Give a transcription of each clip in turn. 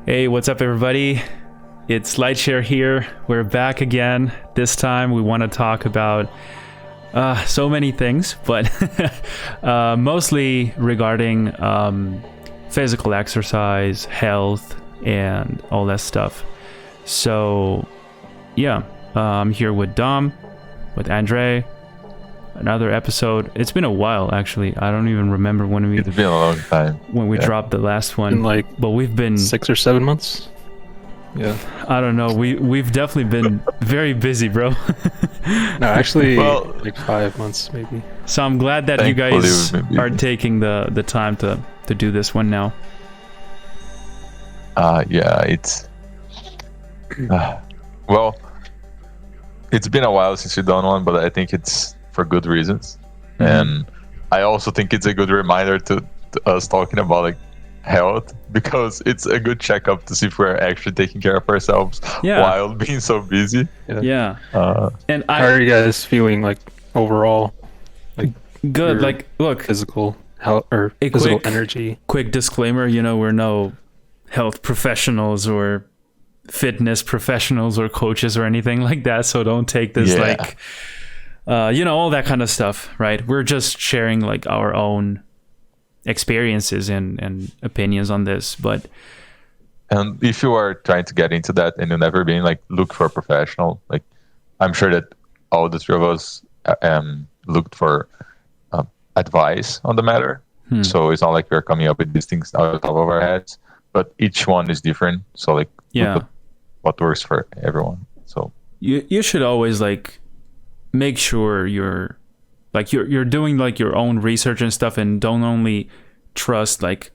Hey, what's up, everybody? It's LightShare here. We're back again. This time we want to talk about so many things, but mostly regarding physical exercise, health, and all that stuff. So, yeah, I'm here with Dom, with Andre. Another episode. It's been a while, actually. I don't even remember when It's been a long time. when we dropped the last one. But we've been 6 or 7 months. Yeah. I don't know. We've definitely been very busy, bro. No, actually, like 5 months maybe. So I'm glad that you guys are taking the time to do this one now. Yeah, it's well, it's been a while since we've done one, but I think it's for good reasons. Mm-hmm. And I also think it's a good reminder to us talking about like health, because it's a good checkup to see if we're actually taking care of ourselves while being so busy. Yeah. And how are you guys feeling, like, overall? Like, good. Like, look, physical health or physical energy. Quick disclaimer: we're no health professionals or fitness professionals or coaches or anything like that. So don't take this like, all that kind of stuff, right? We're just sharing like our own experiences and opinions on this. But and if you are trying to get into that and you've never been, like, look for a professional. Like, I'm sure that all the three of us looked for advice on the matter. So it's not like we're coming up with these things out of the top of our heads, but each one is different. So like, look at what works for everyone. So you should always like make sure you're doing like your own research and stuff, and don't only trust like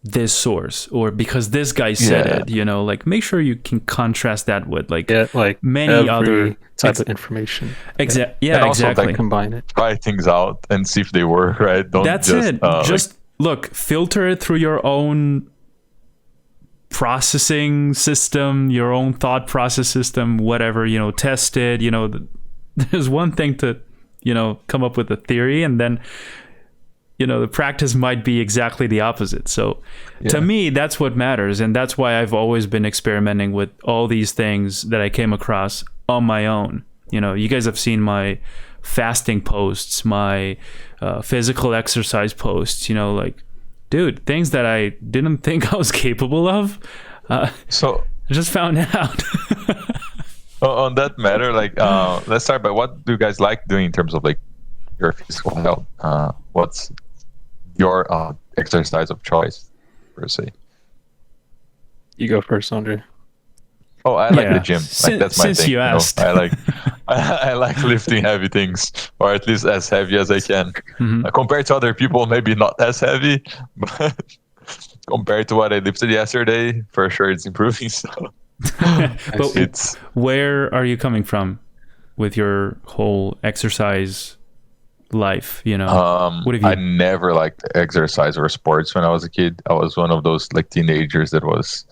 this source or because this guy said it. Like, make sure you can contrast that with like many other type of information. Exactly. And also, exactly. like, combine it, try things out and see if they work. Right? That's it. Just look, filter it through your own processing system, your own thought process system, whatever. Test it. There's one thing to come up with a theory, and then the practice might be exactly the opposite. So to me, that's what matters, and that's why I've always been experimenting with all these things that I came across on my own. You guys have seen my fasting posts, my physical exercise posts, like, dude, things that I didn't think I was capable of, so I just found out. On that matter, like, let's start by what do you guys like doing in terms of like your physical health? What's your exercise of choice, per se? You go first, Andre. Oh, I like the gym. Like, that's my since thing. You asked. I like lifting heavy things, or at least as heavy as I can. Compared to other people, maybe not as heavy, but compared to what I lifted yesterday, for sure it's improving. So. But where are you coming from with your whole exercise life? What have you... I never liked exercise or sports when I was a kid. I was one of those like teenagers that was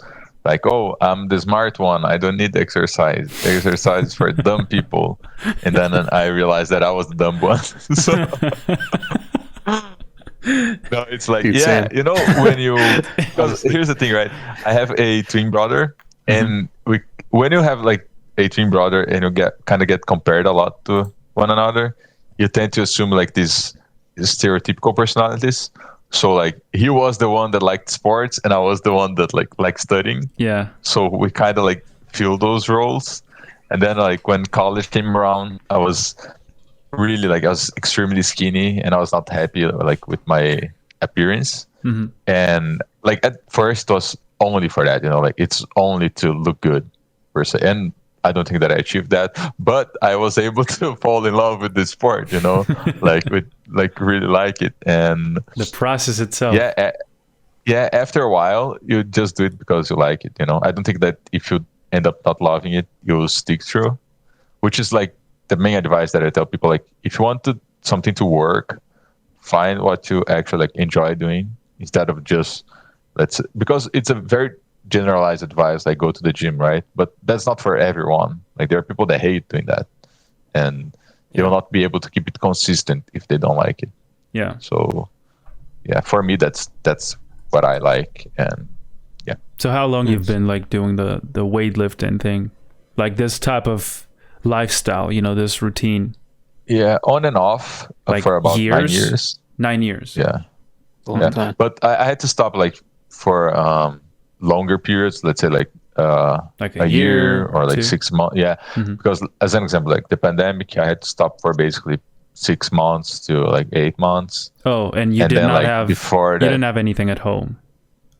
like, oh, I'm the smart one, I don't need exercise is for dumb people. And then I realized that I was the dumb one. So no, it's like, when you, because here's the thing, right? I have a twin brother, and when you have like a twin brother and you get compared a lot to one another, you tend to assume like these stereotypical personalities. So like, he was the one that liked sports, and I was the one that liked studying. Yeah. So we kind of like fill those roles. And then like when college came around, I was really I was extremely skinny, and I was not happy like with my appearance. And like at first it was only for that, like it's only to look good per se. And I don't think that I achieved that, but I was able to fall in love with this sport, really like it. And the process itself. After a while, you just do it because you like it. I don't think that if you end up not loving it, you'll stick through, which is like the main advice that I tell people. Like, if you want something to work, find what you actually enjoy doing, instead of just because it's a very generalized advice, like go to the gym, right? But that's not for everyone. Like, there are people that hate doing that, and they will not be able to keep it consistent if they don't like it. So for me, that's what I like. And yeah. So how long you've been like doing the weightlifting thing, like this type of lifestyle, this routine? Yeah, on and off Like for about years? 9 years. 9 years. Yeah, A long time. but I had to stop like for longer periods. Let's say like Like a year or like two? 6 months. Yeah, Mhm. because as an example, like the pandemic, I had to stop for basically 6 months to like 8 months. Oh, and you And did then, not like, have before you that- didn't have anything at home,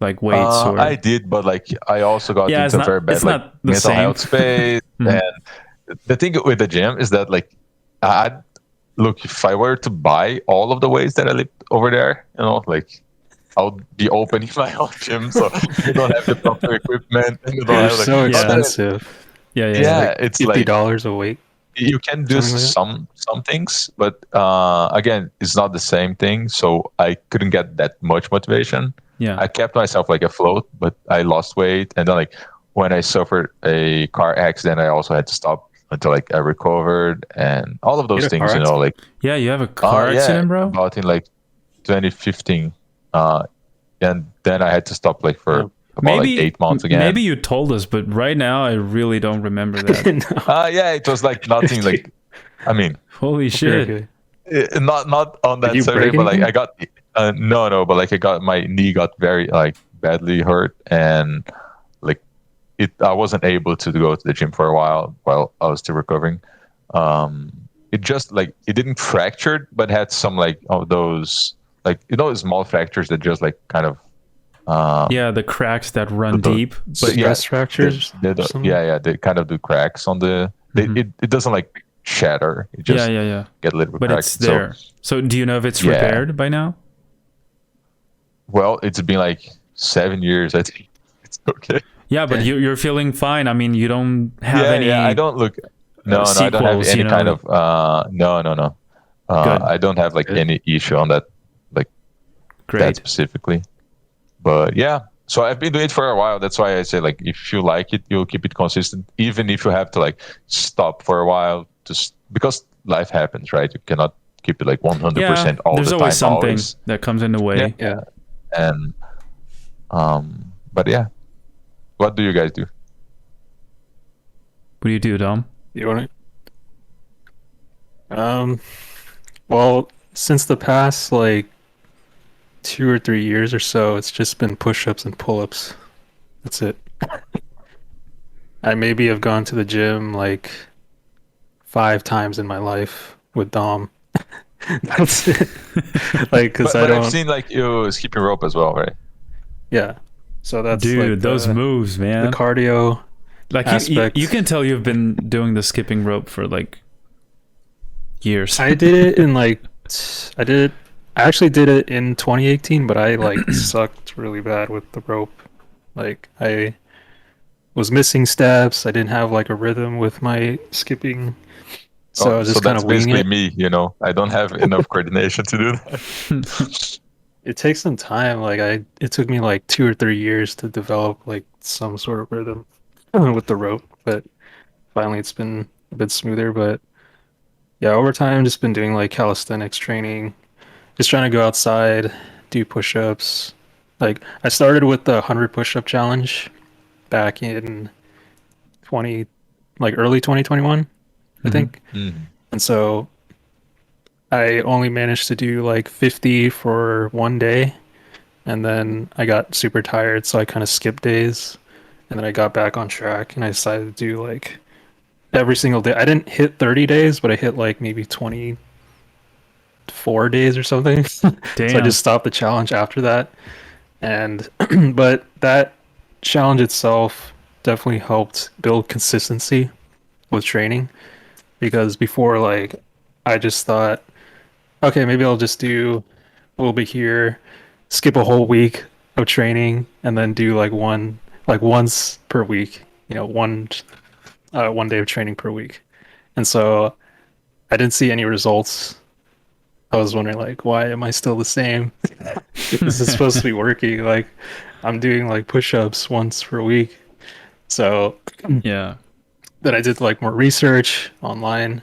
like weights or I did, but like I also got Yeah, it's into a very not bad it's like not the mental same. health space. Mhm. And the thing with the gym is that like I look, if I were to buy all of the weights that I lift over there, like I would be opening my own gym, so you don't have the proper equipment, and you don't They're have like so Yeah. expensive. Yeah. yeah, it's like $50 a week. you can do Something like that? some things, but again, it's not the same thing. So I couldn't get that much motivation. Yeah. I kept myself like afloat, but I lost weight, and then like when I suffered a car accident, I also had to stop until like I recovered, and all of those had a car things, accident? like Yeah, you have a car accident, bro? about in like 2015, and then I had to stop like for Oh. about like 8 months again. Maybe you told us, but right now I really don't remember that. No. Yeah, it was like nothing. Like, I mean, Holy shit. Okay. not on that you surgery, break but like anything? I got no, but like I got my knee got very like badly hurt, and like I wasn't able to go to the gym for a while I was still recovering. It just like it didn't fracture, but had some like of those like small fractures that just like kind of Yeah, the cracks that run the- deep. But stress fractures? they or don't- something? yeah, they kind of do cracks on the. Mhm. It doesn't like shatter. It just Yeah. get a little bit But cracked. it's there. So do you know if it's Yeah. repaired by now? Well, it's been like 7 years. I think it's okay. Yeah, but you're feeling fine. I mean, you don't have any. Yeah. I don't look. No, I don't have sequels, any kind of. No. Good. I don't have like Good. any issue on that, like that Great. specifically. But yeah, so I've been doing it for a while. That's why I say like if you like it, you'll keep it consistent, even if you have to like stop for a while, just because life happens, right? You cannot keep it like 100% Yeah, all there's the time. always something Always. that comes in the way. Yeah. And but yeah, what do you guys do? What do you do, Dom? You want it? Well, since the past like 2 or 3 years or so, it's just been push-ups and pull-ups. That's it. I maybe have gone to the gym like 5 times in my life with Dom. That's it. Like, cause I But don't. I've seen like you skipping rope as well, right? Yeah. So that's Dude, like those moves, man. the cardio. Like aspect. you can tell you've been doing the skipping rope for like years. I did it in like I actually did it in 2018, but I like sucked really bad with the rope. Like I was missing steps. I didn't have like a rhythm with my skipping. So I was just kind that's of winging basically it. me, I don't have enough coordination to do that. It takes some time. Like it took me like 2 or 3 years to develop like some sort of rhythm with the rope, but finally it's been a bit smoother. But yeah, over time I've just been doing like calisthenics training, just trying to go outside, do push-ups. Like I started with the 100 push-up challenge back in early 2021, I think. Mhm. And so I only managed to do like 50 for one day, and then I got super tired, so I kind of skipped days, and then I got back on track, and I decided to do like every single day. I didn't hit 30 days, but I hit like maybe 24 days or something. So I Damn. just stopped the challenge after that. And but that challenge itself definitely helped build consistency with training, because before, like, I just thought, okay, maybe I'll just do a little bit here, skip a whole week of training, and then do like once per week, one day of training per week. And so I didn't see any results. I was wondering, like, why am I still the same? This is supposed to be working. Like, I'm doing like push-ups once per week. So Yeah. then I did like more research online,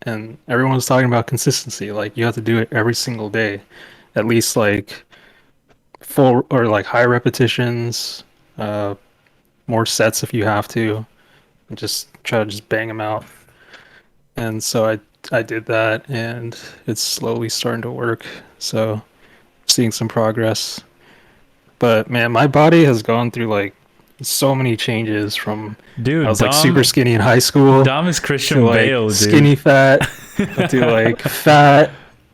and everyone was talking about consistency. Like, you have to do it every single day, at least like full or like high repetitions, more sets if you have to, and just try to just bang them out. And so I did that, and it's slowly starting to work. So seeing some progress. But man, my body has gone through like so many changes from Dude, I was like super skinny in high school Dom is Christian to like Bale, dude. skinny fat to like fat,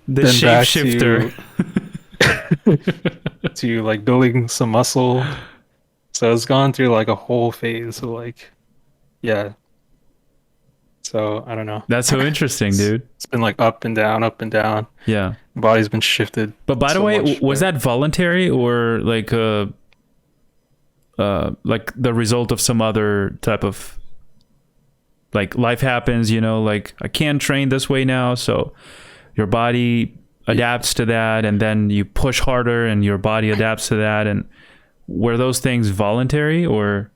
The then back shapeshifter. to like building some muscle. So it's gone through like a whole phase of like, yeah. So I don't know. That's so interesting, dude. It's been like up and down, up and down. Yeah. Body's been shifted. But by the so way, much, was but- that voluntary or like the result of some other type of like life happens, you know, like I can't train this way now, so your body adapts to that, and then you push harder and your body adapts to that. And were those things voluntary or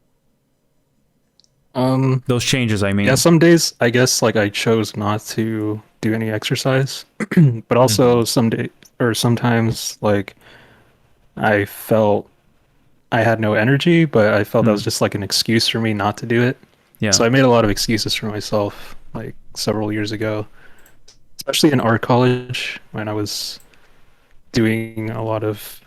those changes, I mean? Yeah, some days I guess like I chose not to do any exercise, but also some day or sometimes like I felt I had no energy, but I felt that was just like an excuse for me not to do it. Yeah. So I made a lot of excuses for myself like several years ago, especially in art college when I was doing a lot of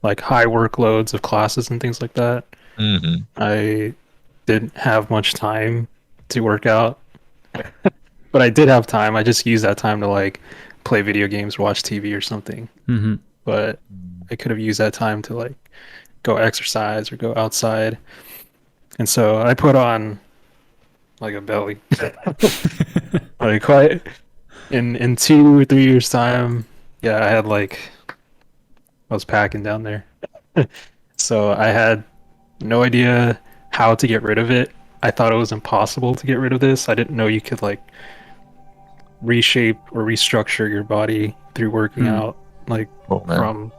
like high workloads of classes and things like that. Mm-hmm. I didn't have much time to work out, but I did have time. I just used that time to like play video games, watch TV or something. Mm-hmm. But I could have used that time to like go exercise or go outside. And so I put on like a belly. Like quite in 2 or 3 years time, yeah, I had like I was packing down there. So I had no idea how to get rid of it. I thought it was impossible to get rid of this. I didn't know you could like reshape or restructure your body through working out, like from,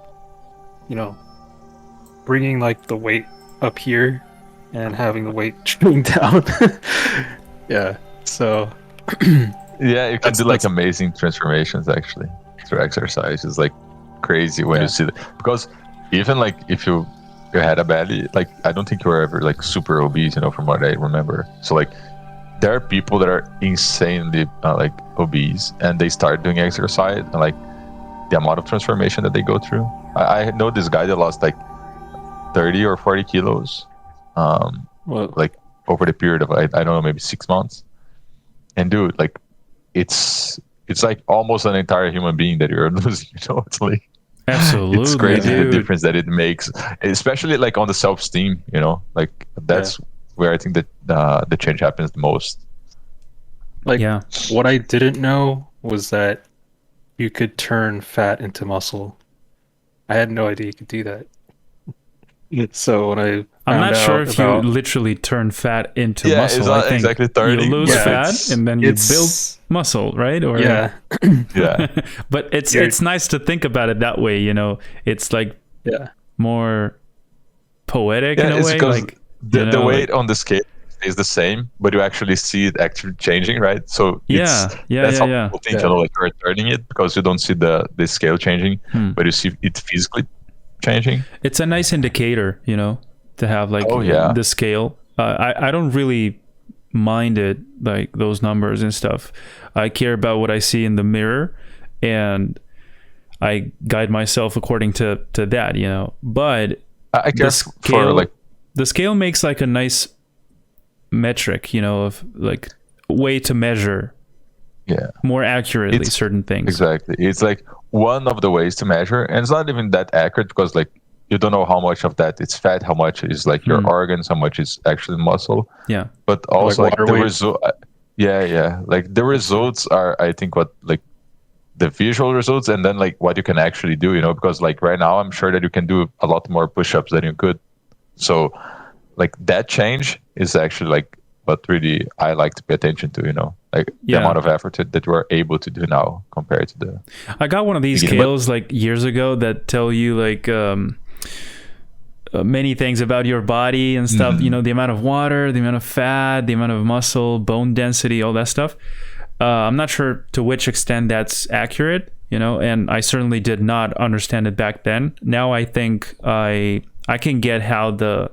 you know, bringing like the weight up here and having the weight going down. Yeah. So yeah, you can do like amazing transformations actually through exercise. It's like crazy when you see that, because even like if you had a belly, like I don't think you were ever like super obese, you know, from what I remember. So like there are people that are insanely like obese and they start doing exercise, and like the amount of transformation that they go through. I know this guy that lost like 30 or 40 kilos like over the period of I don't know, maybe 6 months. And dude, like it's like almost an entire human being that you're losing, you know. It's like absolutely, it's crazy dude. the difference that it makes, especially like on the self-esteem, you know, like that's where I think that the change happens the most. like what I didn't know was that you could turn fat into muscle. I had no idea you could do that. So when I'm not sure if about, you literally turn fat into Yeah, muscle. it's not I think exactly turning. you lose Yeah, fat and then you build muscle, right? Or yeah. Yeah. But it's nice to think about it that way, you know. It's like more poetic in a way. Like the weight on the scale is the same, but you actually see it actually changing, right? So that's how people think, you know, like you're turning it because you don't see the scale changing, but you see it physically changing. It's a nice indicator, you know, to have like the scale. I don't really mind it, like those numbers and stuff. I care about what I see in the mirror, and I guide myself according to that, you know. But I care for like the scale makes like a nice metric, you know, of like way to measure more accurately certain things. Exactly. It's like one of the ways to measure, and it's not even that accurate because like you don't know how much of that is fat, how much is like your organs, how much is actually muscle. Yeah. But also like the weight. result like the results are, I think, what like the visual results, and then like what you can actually do, you know, because like right now I'm sure that you can do a lot more push-ups than you could. So like that change is actually like what really I like to pay attention to, you know, like the amount of effort that you are able to do now compared to the I got one of these scales like years ago that tell you like many things about your body and stuff, you know, the amount of water, the amount of fat, the amount of muscle, bone density, all that stuff. I'm not sure to which extent that's accurate, you know, and I certainly did not understand it back then. Now I think I can get how the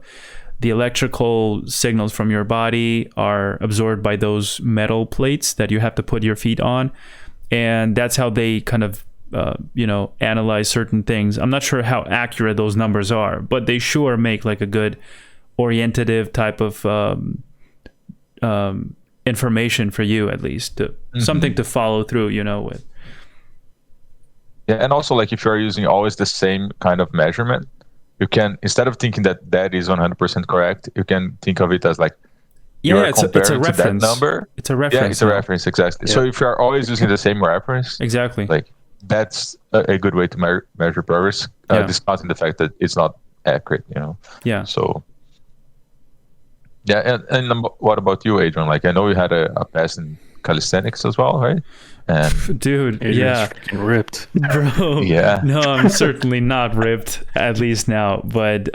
electrical signals from your body are absorbed by those metal plates that you have to put your feet on, and that's how they kind of you know, analyze certain things. I'm not sure how accurate those numbers are, but they sure make like a good orientative type of information for you, at least something to follow through, you know, with. Yeah, and also like if you're using always the same kind of measurement, you can, instead of thinking that is 100% correct, you can think of it as like you are comparing to that number. It's a reference. Yeah, it's a reference, exactly. Yeah. So if you're always using the same reference, exactly, like that's a good way to measure progress, discounting the fact that it's not accurate, you know. Yeah. So yeah, and what about you, Adrian? Like I know you had a past in calisthenics as well, right? And dude, Adrian's freaking ripped, bro. Yeah. No, I'm certainly not ripped, at least now. But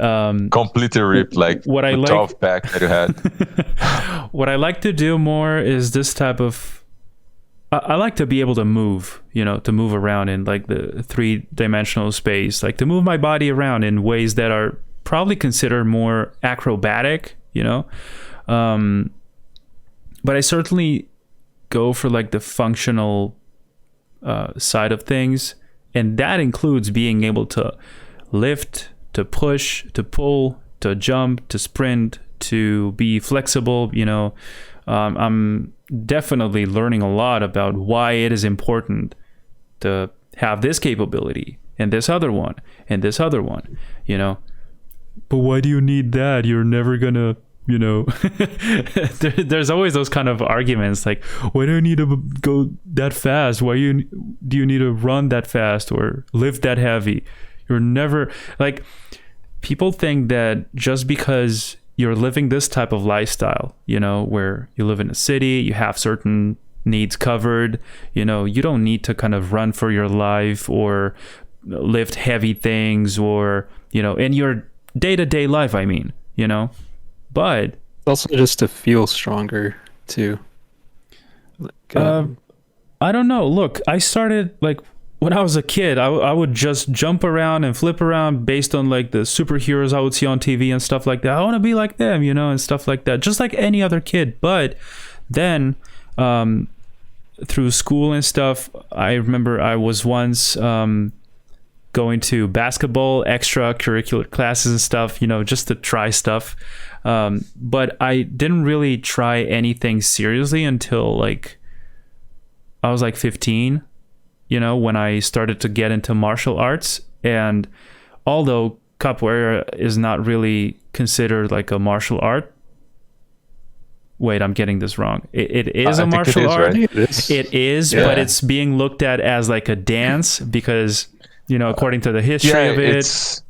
completely ripped, like what I like, 12 pack that you had. What I like to do more is this type of. I like to be able to move, you know, to move around in like the 3-dimensional space, like to move my body around in ways that are probably considered more acrobatic, you know. But I certainly go for like the functional side of things, and that includes being able to lift, to push, to pull, to jump, to sprint, to be flexible, you know. I'm definitely learning a lot about why it is important to have this capability and this other one and this other one, you know. But why do you need that? You're never gonna, you know. There's always those kind of arguments like, why do I need to go that fast? Why do you need to run that fast or lift that heavy? You're never, like, people think that just because you're living this type of lifestyle, you know, where you live in a city, you have certain needs covered, you know, you don't need to kind of run for your life or lift heavy things or, you know, in your day-to-day life, I mean, you know. But it's also just to feel stronger too. Like, I don't know. Look, I started like when I was a kid, I would just jump around and flip around based on like the superheroes I would see on TV and stuff like that. I want to be like them, you know, and stuff like that, just like any other kid. But then through school and stuff, I remember I was once going to basketball extracurricular classes and stuff, you know, just to try stuff. But I didn't really try anything seriously until like I was like 15. You know, when I started to get into martial arts. And although capoeira is not really considered like a martial art. Wait, I'm getting this wrong. It is a martial art. Right? It is, yeah. But it's being looked at as like a dance because, you know, according to the history of it,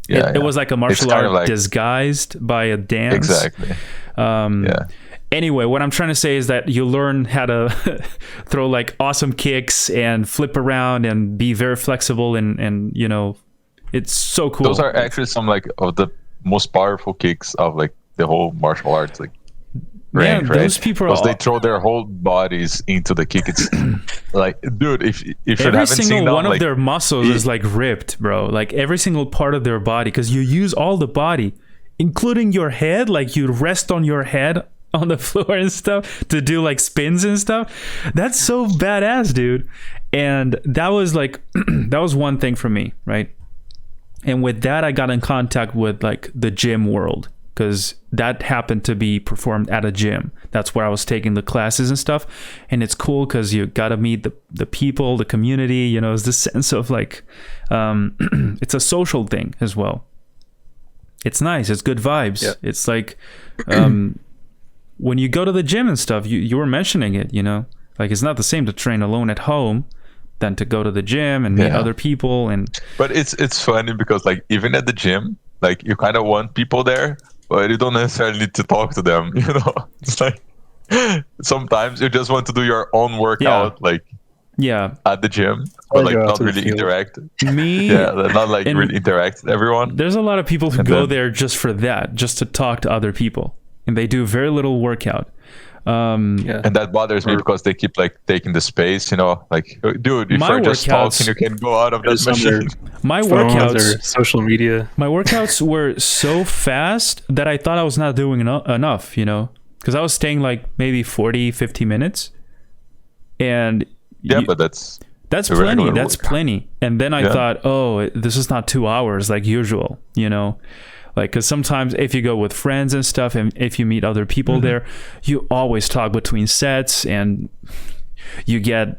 it was like a martial art like disguised by a dance. Exactly. Yeah. Anyway, what I'm trying to say is that you learn how to throw like awesome kicks and flip around and be very flexible and you know, it's so cool. Those are actually some like of the most powerful kicks of like the whole martial arts like range, right? Those people because they throw their whole bodies into the kick. It's like, dude, if you haven't seen every single one of like, their muscles is like ripped, bro. Like every single part of their body, because you use all the body, including your head. Like you rest on your head on the floor and stuff to do like spins and stuff. That's so badass, dude. And that was like that was one thing for me, right? And with that I got in contact with like the gym world, because that happened to be performed at a gym. That's where I was taking the classes and stuff. And it's cool because you got to meet the people, the community, you know. It's this sense of like it's a social thing as well. It's nice, it's good vibes. Yeah. It's like when you go to the gym and stuff, you were mentioning it, you know, like it's not the same to train alone at home than to go to the gym and meet other people. And but it's funny because like even at the gym, like you kind of want people there, but you don't necessarily need to talk to them, you know. It's like sometimes you just want to do your own workout, like at the gym, but like not really interact. Not like really interact with everyone. There's a lot of people who go there just for that, just to talk to other people. And they do very little workout. Yeah. And that bothers me because they keep like taking the space, you know, like, dude, if My you're just workouts- talking, you can go out of that Just on their machine. My phones workouts, or social media. my workouts were so fast that I thought I was not doing enough, you know, because I was staying like maybe 40, 50 minutes. And Yeah, but that's that's a plenty. regular That's workout. plenty. And then I Yeah. thought, oh, this is not 2 hours like usual, you know, like, because sometimes if you go with friends and stuff, and if you meet other people there, you always talk between sets, and you get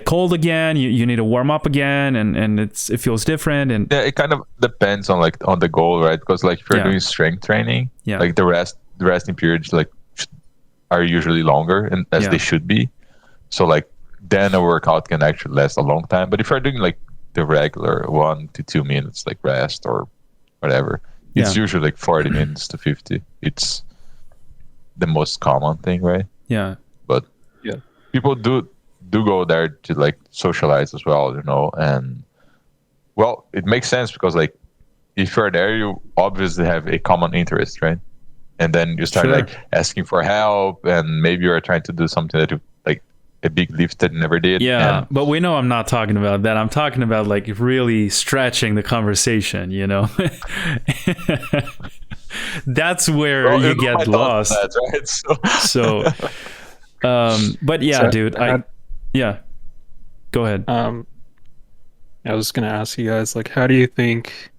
cold again. You need to warm up again, and it feels different. And Yeah, it kind of depends on like on the goal, right? Because like if you're Yeah. doing strength training, Yeah. like the resting periods like are usually longer and as Yeah. they should be. So like then a workout can actually last a long time. But if you're doing like the regular 1 to 2 minutes like rest or whatever, it's Yeah. usually like 40 minutes to 50. It's the most common thing, right? yeah, But Yeah. people do go there to like socialize as well, you know. And well, it makes sense because like if you're there, you obviously have a common interest, right? And then you start Sure. like asking for help, and maybe you're trying to do something that you like a big lift that you never did. yeah. And But we know I'm not talking about that. I'm talking about like really stretching the conversation, you know. That's where well, you know my get thoughts on lost. that, right? So But yeah, So, dude, yeah. Go ahead. I was gonna ask you guys, like, how do you think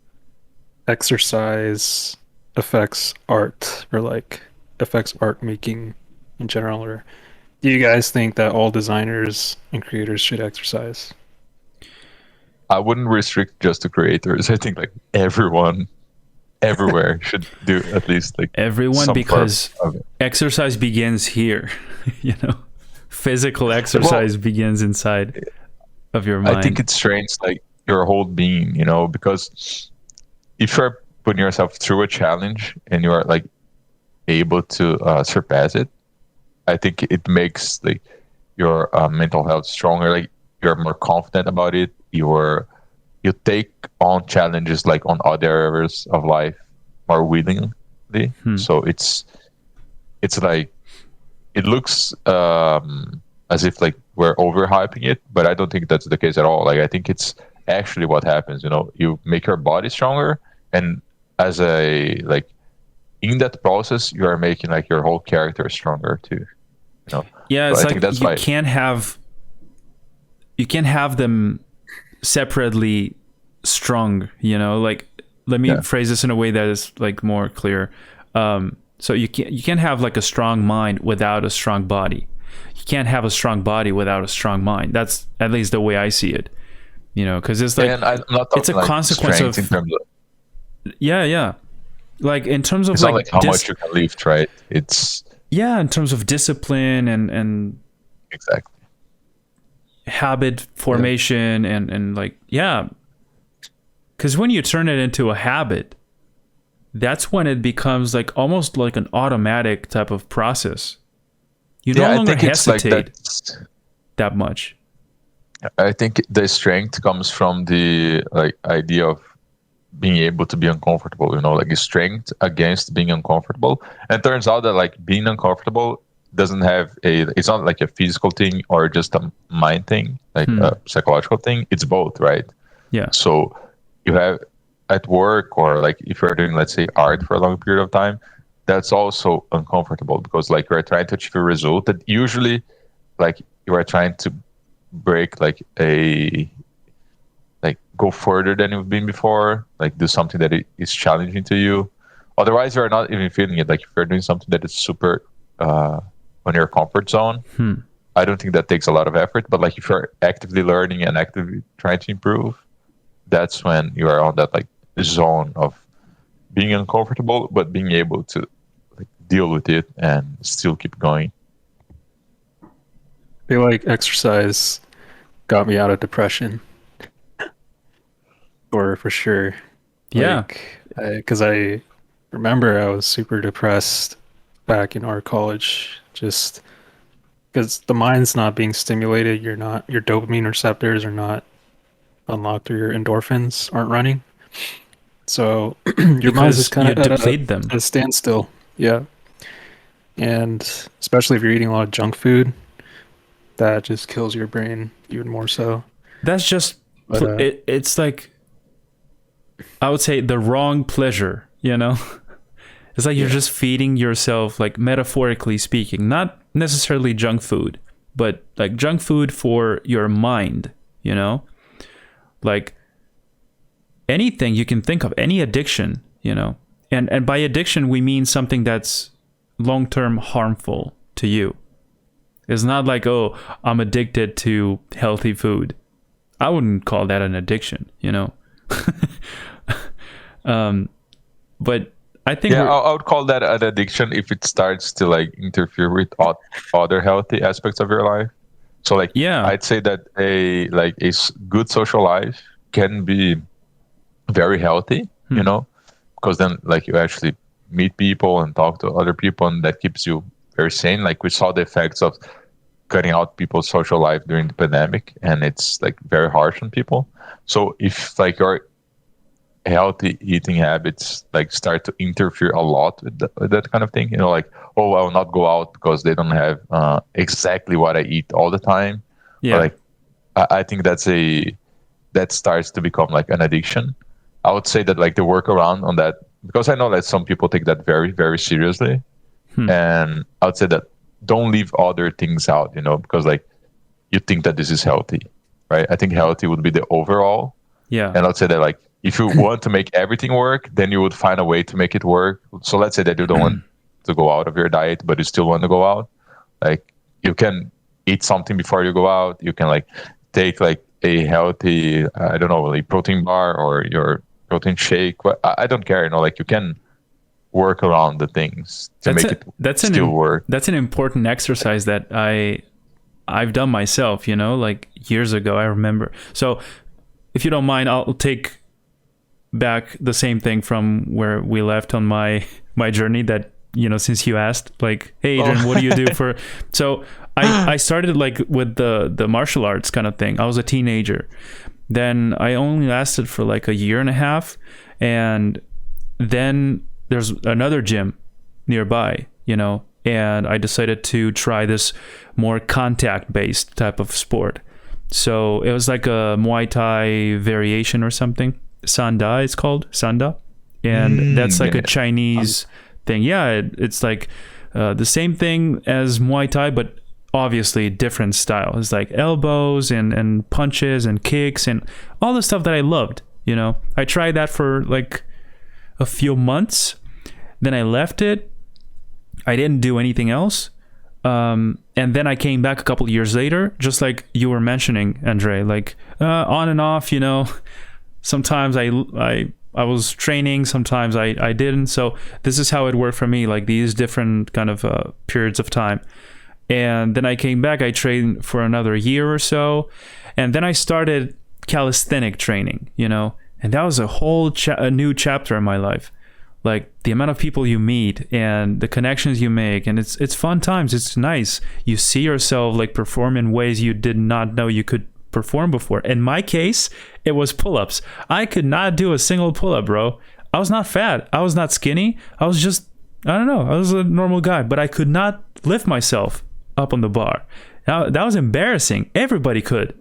exercise affects art, or like affects art making in general? Or do you guys think that all designers and creators should exercise? I wouldn't restrict just to creators. I think like everyone everywhere should do at least like Everyone, some because part of it. exercise begins here. You know, physical exercise begins inside of your mind. I think it strains like your whole being, you know, because if you're putting yourself through a challenge and you are like able to surpass it, I think it makes like your mental health stronger. Like you're more confident about it. You take on challenges like on other areas of life more willingly. So it's like it looks as if like we're overhyping it, but I don't think that's the case at all. Like I think it's actually what happens. You know, you make your body stronger, and as a like in that process, you are making like your whole character stronger too. You know? Yeah, So it's I like think that's you why. can't have them separately strong, you know. Like, let me phrase this in a way that is like more clear. So you can't have like a strong mind without a strong body. You can't have a strong body without a strong mind. That's at least the way I see it, you know, because it's like And I'm not talking it's a like consequence strength of in terms of, yeah, like in terms of it's not like how much you can lift, right? It's in terms of discipline and exactly. habit formation and like because when you turn it into a habit, that's when it becomes like almost like an automatic type of process. You no longer hesitate that much. I think the strength comes from the like idea of being able to be uncomfortable, you know, like strength against being uncomfortable. And it turns out that like being uncomfortable doesn't have it's not like a physical thing or just a mind thing, like a psychological thing. It's both, right? Yeah. So you have at work, or like if you're doing, let's say, art for a long period of time, that's also uncomfortable because like you're trying to achieve a result that usually like you are trying to break like go further than you've been before, like do something that is challenging to you. Otherwise you're not even feeling it. Like if you're doing something that is super on your comfort zone, I don't think that takes a lot of effort. But like if you're actively learning and actively trying to improve, that's when you are on that like zone of being uncomfortable but being able to like deal with it and still keep going. I feel like exercise got me out of depression, or for sure. Yeah. Because I remember I was super depressed back in our college, just because the mind's not being stimulated. Your dopamine receptors are not unlocked, or your endorphins aren't running. So your mind's just kind of deplete them. at a standstill. Yeah. and especially if you're eating a lot of junk food, that just kills your brain even more so. That's just But it's like, I would say, the wrong pleasure, you know? It's like you're just feeding yourself, like metaphorically speaking, not necessarily junk food, but like junk food for your mind, you know? Like anything you can think of, any addiction, you know? And by addiction, we mean something that's long-term harmful to you. It's not like, oh, I'm addicted to healthy food. I wouldn't call that an addiction, you know? But I think I would call that an addiction if it starts to like interfere with other healthy aspects of your life. So like, I'd say that a good social life can be very healthy, you know, because then like you actually meet people and talk to other people, and that keeps you very sane. Like we saw the effects of cutting out people's social life during the pandemic, and it's like very harsh on people. So if like your healthy eating habits like start to interfere a lot with that kind of thing, you know, like, oh, I'll not go out because they don't have exactly what I eat all the time. Yeah. Or, like I think that starts to become like an addiction. I would say that like the workaround on that, because I know that some people take that very, very seriously. And I would say that don't leave other things out, you know, because like you think that this is healthy, right? I think healthy would be the overall. Yeah. And I'd say that like if you want to make everything work, then you would find a way to make it work. So let's say that you don't want to go out of your diet, but you still want to go out. Like you can eat something before you go out. You can like take like a healthy, I don't know, like protein bar or your protein shake. I don't care, you know, like you can work around the things to make it still work. That's an important exercise that I've done myself, you know, like years ago, I remember. So if you don't mind, I'll take back the same thing from where we left on my journey, that, you know, since you asked, like, hey Adrian, what do you do for, so I started like with the martial arts kind of thing. I was a teenager. Then I only lasted for like a year and a half, and then there's another gym nearby, you know, and I decided to try this more contact-based type of sport. So it was like a Muay Thai variation or something. Sandai, it's called Sanda, and that's like a Chinese thing. Yeah, it's like the same thing as Muay Thai, but obviously different style. It's like elbows and punches and kicks and all the stuff that I loved. You know, I tried that for like a few months, then I left it. I didn't do anything else. And then I came back a couple of years later, just like you were mentioning, Andre, like on and off, you know. Sometimes I was training, sometimes I didn't. So this is how it worked for me, like these different kind of periods of time. And then I came back, I trained for another year or so. And then I started calisthenic training, you know. And that was a whole a new chapter in my life. Like the amount of people you meet and the connections you make, and it's fun times. It's nice. You see yourself like perform in ways you did not know you could perform before. In my case, it was pull-ups. I could not do a single pull-up, bro. I was not fat. I was not skinny. I was just, I don't know. I was a normal guy, but I could not lift myself up on the bar. Now, that was embarrassing. Everybody could.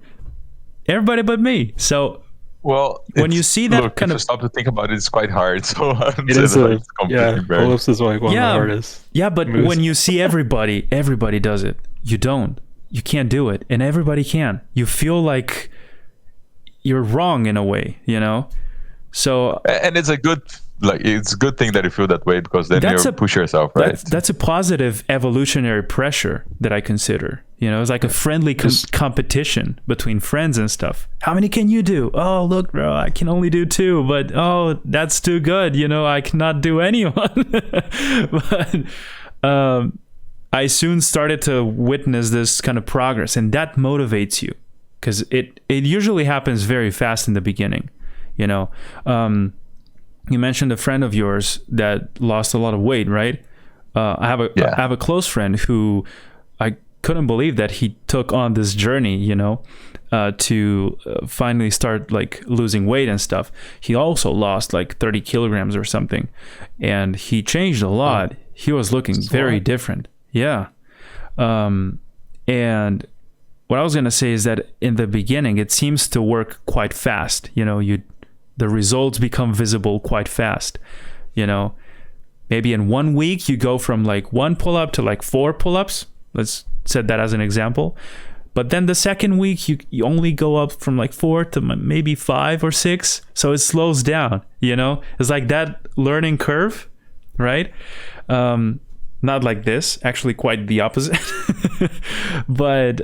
Everybody but me. So well, when you see that kind if of, you stop to think about it, it's quite hard. So it is pull-ups is like one of the hardest. Yeah, but moves. When you see everybody does it. You don't. You can't do it, and everybody can. You feel like you're wrong in a way, you know. So and it's a good thing that you feel that way, because then you push yourself, right? That's a positive evolutionary pressure that I consider. You know, it's like a friendly competition between friends and stuff. How many can you do? Oh, look, bro, I can only do 2, but oh, that's too good. You know, I cannot do anyone. But I soon started to witness this kind of progress, and that motivates you, because it usually happens very fast in the beginning. You know, you mentioned a friend of yours that lost a lot of weight, right? I have a close friend who I couldn't believe that he took on this journey, you know, to finally start like losing weight and stuff. He also lost like 30 kilograms or something, and he changed a lot. he was looking very different. Yeah. And what I was going to say is that in the beginning, it seems to work quite fast. You know, the results become visible quite fast. You know, maybe in 1 week, you go from like 1 pull-up to like 4 pull-ups. Let's set that as an example. But then the second week, you only go up from like 4 to maybe 5 or 6. So it slows down, you know? It's like that learning curve, right? Not like this, actually quite the opposite. But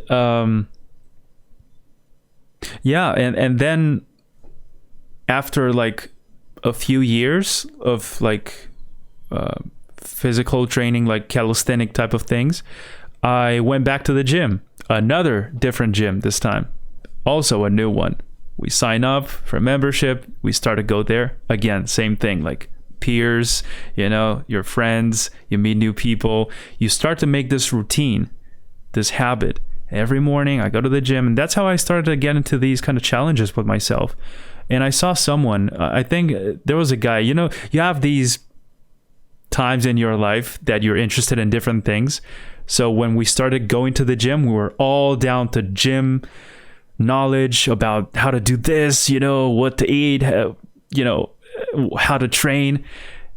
yeah, and then after like a few years of like physical training, like calisthenic type of things, I went back to the gym. Another different gym this time, also a new one. We sign up for membership, we start to go there again, same thing, like peers, you know, your friends, you meet new people, you start to make this routine, this habit. Every morning I go to the gym, and that's how I started to get into these kind of challenges with myself. And I saw someone, I think there was a guy, you know, you have these times in your life that you're interested in different things. So when we started going to the gym, we were all down to gym knowledge about how to do this, you know, what to eat, you know, how to train.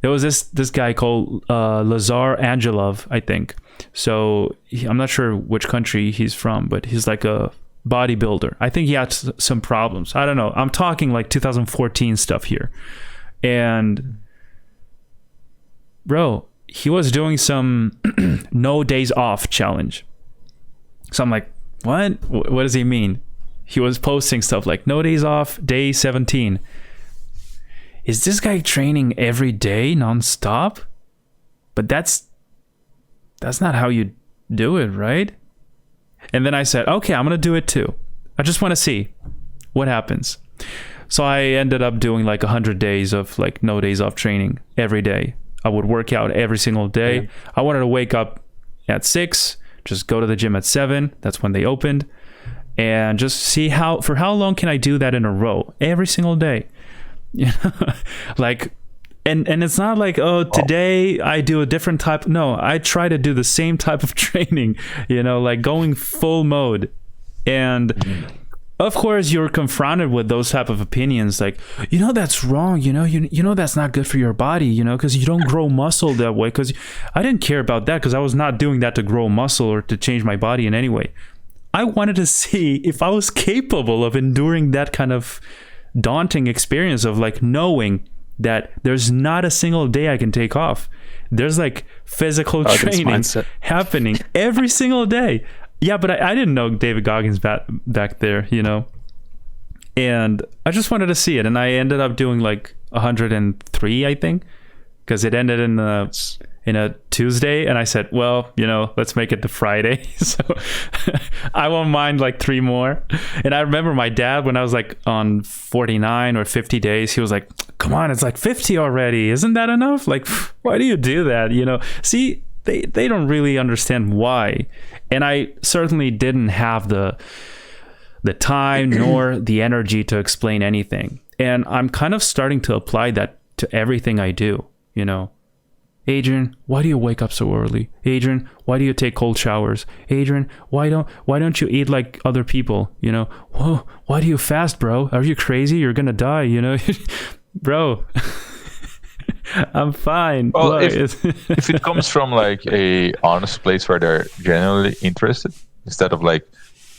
There was this guy called Lazar Angelov, I think. So I'm not sure which country he's from, but he's like a bodybuilder. I think he had some problems. I don't know. I'm talking like 2014 stuff here. And bro, he was doing some no days off challenge. So I'm like, what? What does he mean? He was posting stuff like no days off, day 17. Is this guy training every day nonstop? But that's not how you do it, right? And then I said, okay, I'm going to do it too. I just want to see what happens. So I ended up doing like 100 days of like no days off training every day. I would work out every single day. Yeah. I wanted to wake up at 6, just go to the gym at 7. That's when they opened. And just see for how long can I do that in a row every single day? You know, like, and it's not like, oh, today I do a different type. No, I try to do the same type of training, you know, like going full mode. And of course you're confronted with those type of opinions, like, you know, that's wrong, you know, that's not good for your body, you know, because you don't grow muscle that way. Because I didn't care about that, because I was not doing that to grow muscle or to change my body in any way. I wanted to see if I was capable of enduring that kind of daunting experience of like knowing that there's not a single day I can take off. There's like physical training happening every single day. Yeah, but I didn't know David Goggins back there, you know. And I just wanted to see it, and I ended up doing like 103, I think, because it ended in a Tuesday, and I said, well, you know, let's make it to Friday. So I won't mind like 3 more. And I remember my dad, when I was like on 49 or 50 days, he was like, come on, it's like 50 already. Isn't that enough? Like, why do you do that? You know, see, they don't really understand why. And I certainly didn't have the time nor the energy to explain anything. And I'm kind of starting to apply that to everything I do, you know. Adrian, why do you wake up so early? Adrian, why do you take cold showers? Adrian, why don't you eat like other people? You know, whoa, why do you fast, bro? Are you crazy? You're gonna die, you know? Bro, I'm fine. Well, if it comes from like a honest place where they're genuinely interested, instead of like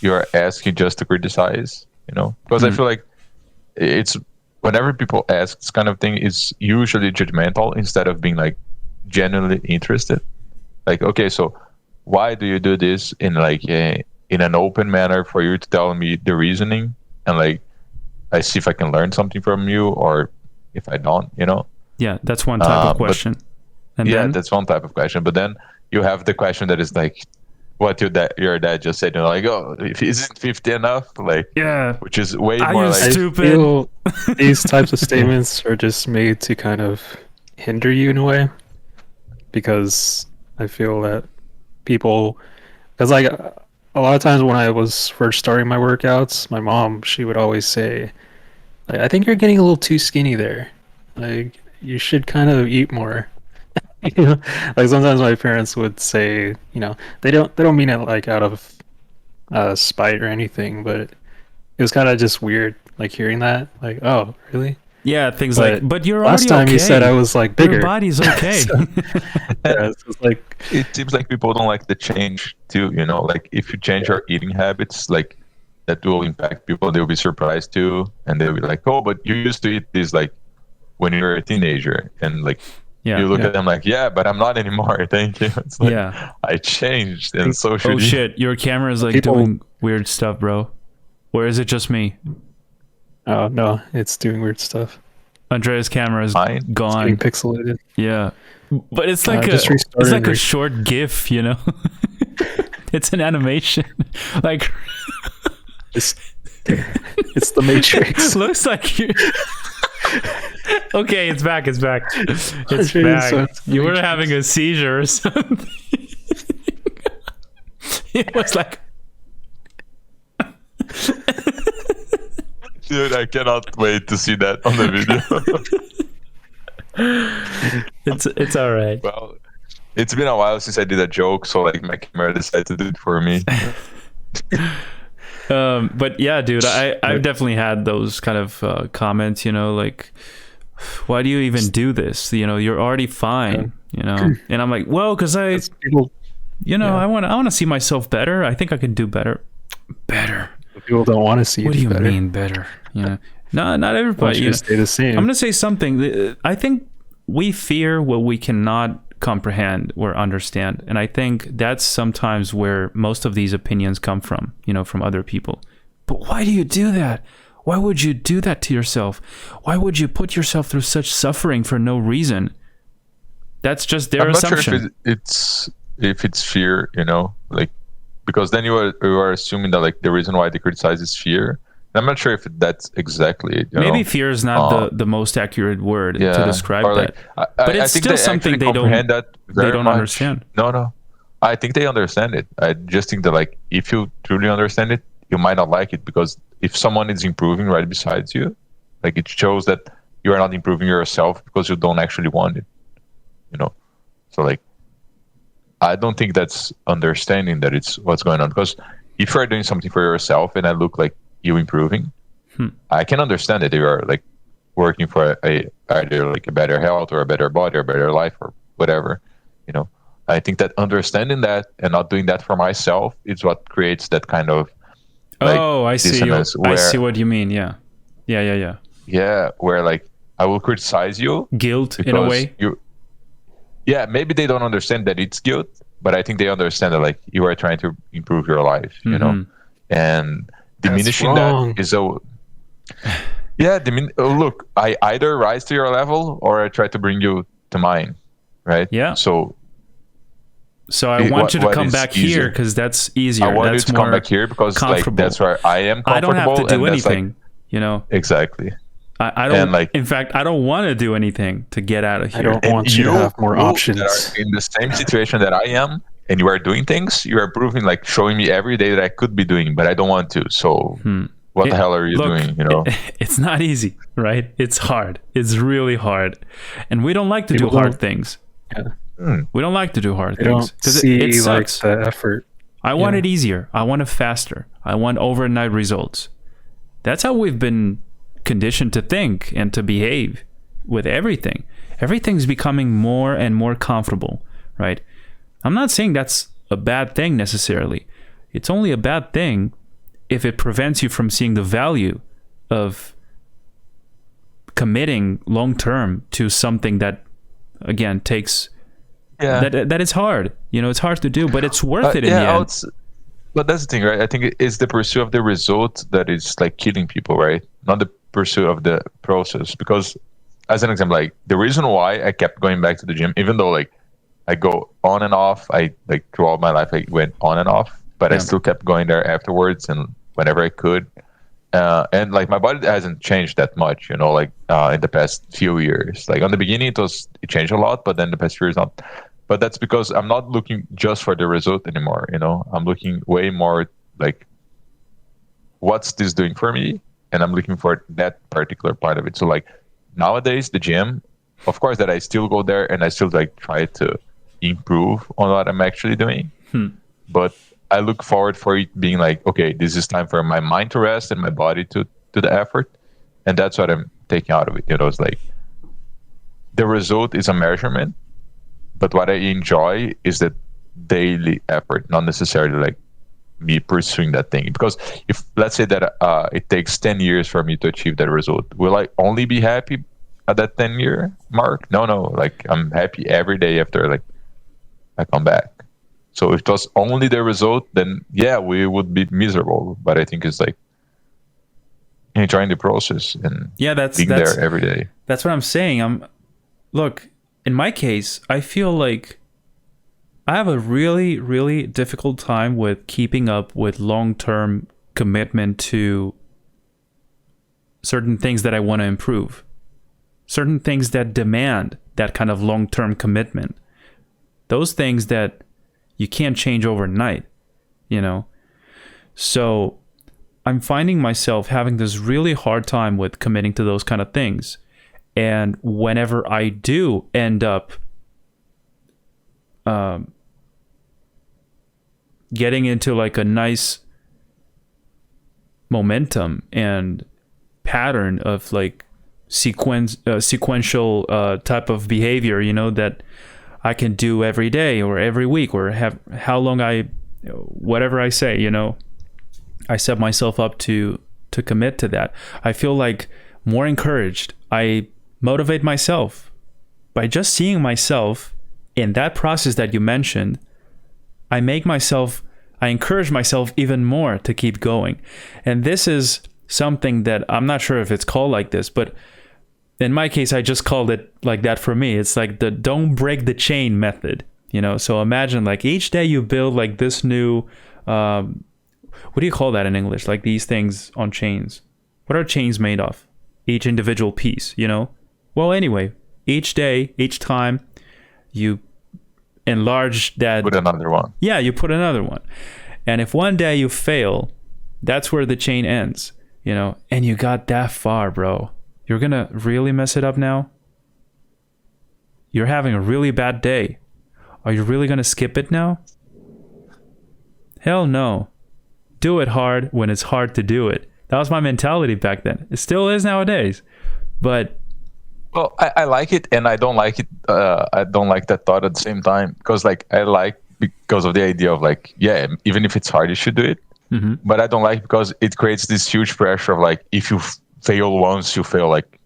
you're asking just to criticize, you know, because I feel like it's whenever people ask this kind of thing, it's usually judgmental instead of being like genuinely interested. Like, okay, so why do you do this in like in an open manner for you to tell me the reasoning, and like I see if I can learn something from you, or if I don't, you know. Yeah, that's one type of question. And then, that's one type of question. But then you have the question that is like, what your dad just said, you know, like, oh, isn't 50 enough? Like, yeah, which is way more like stupid. I feel these types of statements are just made to kind of hinder you in a way, because I feel that people, because like a lot of times when I was first starting my workouts, my mom, she would always say, like, I think you're getting a little too skinny there. Like, you should kind of eat more. You know, like sometimes my parents would say, they don't mean it like out of spite or anything, but it was kind of just weird, like hearing that, like, oh, really? Yeah, things like, But but you're last already time you said I okay. was like Your bigger. body's okay. So, yeah, it's like, It seems like people don't like the change too, like if you change yeah, your eating habits, like that will impact people. They'll be surprised too, and they'll be like, oh, but you used to eat this like when you were a teenager, and like Yeah. you look yeah. at them like, yeah, but I'm not anymore. Thank you. It's like Yeah. I changed, and Think- so Oh should you. shit, your camera is like People- doing weird stuff, bro. Or is it just me? Oh no, it's doing weird stuff. Andreas' camera is Mine? It's getting gone. pixelated. Yeah. But it's like just it's restarted like a re- short GIF, It's an animation. Like It's, it's the Matrix. looks like you. Okay, it's back. It's back. It's Andreas, back. so it's the You were Matrix. having a seizure or something. It was like Dude, I cannot wait to see that on the video. it's all right. Well, it's been a while since I did a joke, so like my camera decided to do it for me. But yeah, dude, I've definitely had those kind of comments, like, why do you even do this? You're already fine, And I'm like, well, because People, I want to see myself better. I think I can do better. people don't want to see What do you you better. mean better? No, not They want everybody. you to stay the same. I'm gonna say something. I think we fear what we cannot comprehend or understand, and I think that's sometimes where most of these opinions come from. From other people. But why do you do that? Why would you do that to yourself? Why would you put yourself through such suffering for no reason? That's just their I'm not assumption. sure if it's fear, like because then you are assuming that like the reason why they criticize is fear. And I'm not sure if that's exactly it. Maybe fear is not the most accurate word to describe or that. like, But I it's think still they something actually they don't comprehend that very much. understand. No, I think they understand it. I just think that like if you truly understand it, you might not like it, because if someone is improving right beside you, like it shows that you are not improving yourself because you don't actually want it. So like I don't think that's understanding that it's what's going on. Because if you're doing something for yourself and I look like you improving, I can understand that you are like working for either like a better health or a better body or a better life or whatever. I think that understanding that and not doing that for myself is what creates that kind of like I see. dissonance I see what you mean. Yeah. Yeah, where like I will criticize you Guilt in a way. Maybe they don't understand that it's guilt, but I think they understand that like you are trying to improve your life, and diminishing wrong. that is look, I either rise to your level or I try to bring you to mine, right? Yeah. So I want you to what come is back easier? here because that's easier. I want that's you to more come back here because like comfortable. that's where I am comfortable. I don't have to do and that's, like, anything. Exactly. I don't. And, like, in fact, I don't want to do anything to get out of I here. don't want you to have more options. That are in the same situation that I am, and you are doing things, you are proving, like showing me every day that I could be doing, but I don't want to. So what the hell are you doing? It's not easy, right? It's hard. It's really hard, and we don't like to do People hard don't- things. Yeah. We don't like to do hard They things don't because see it like sucks. the effort. I want it easier. I want it faster. I want overnight results. That's how we've been conditioned to think and to behave with everything. Everything's becoming more and more comfortable, right? I'm not saying that's a bad thing necessarily. It's only a bad thing if it prevents you from seeing the value of committing long term to something that, again, takes that is hard. It's hard to do, but it's worth it in the end. But that's the thing, right? I think it's the pursuit of the result that is like killing people, right? Not the pursuit of the process. Because as an example, like the reason why I kept going back to the gym, even though like I go on and off, I like throughout my life I went on and off, but I still kept going there afterwards and whenever I could. And like my body hasn't changed that much, like in the past few years. Like on the beginning it changed a lot, but then the past few years not. But that's because I'm not looking just for the result anymore. I'm looking way more like, what's this doing for me? And I'm looking for that particular part of it. So like nowadays, the gym, of course, that I still go there and I still like try to improve on what I'm actually doing. But I look forward for it being like, okay, this is time for my mind to rest and my body to do the effort. And that's what I'm taking out of it. It's like the result is a measurement, but what I enjoy is the daily effort, not necessarily like me pursuing that thing. Because if let's say that it takes 10 years for me to achieve that result, will I only be happy at that 10-year mark? No. Like I'm happy every day after like I come back. So if it was only the result, then yeah, we would be miserable. But I think it's like enjoying the process and that's being there every day. That's what I'm saying. Look, in my case, I feel like I have a really, really difficult time with keeping up with long-term commitment to certain things that I want to improve, certain things that demand that kind of long-term commitment, those things that you can't change overnight, So I'm finding myself having this really hard time with committing to those kind of things. And whenever I do end up getting into like a nice momentum and pattern of like sequential type of behavior, that I can do every day or every week or have how long whatever I say, I set myself up to commit to that. I feel like more encouraged. I motivate myself by just seeing myself in that process that you mentioned. I encourage myself even more to keep going. And this is something that I'm not sure if it's called like this, but in my case, I just called it like that for me. It's like the don't break the chain method, So imagine like each day you build like this new, what do you call that in English? Like these things on chains. What are chains made of? Each individual piece, Well, anyway, each day, each time you enlarge that. Put another one. Yeah, you put another one. And if one day you fail, that's where the chain ends, And you got that far, bro. You're going to really mess it up now? You're having a really bad day. Are you really going to skip it now? Hell no. Do it hard when it's hard to do it. That was my mentality back then. It still is nowadays. But well, I like it and I don't like it. I don't like that thought at the same time because like I like because of the idea of like, yeah, even if it's hard, you should do it. Mm-hmm. But I don't like because it creates this huge pressure of like, if you fail once, you fail like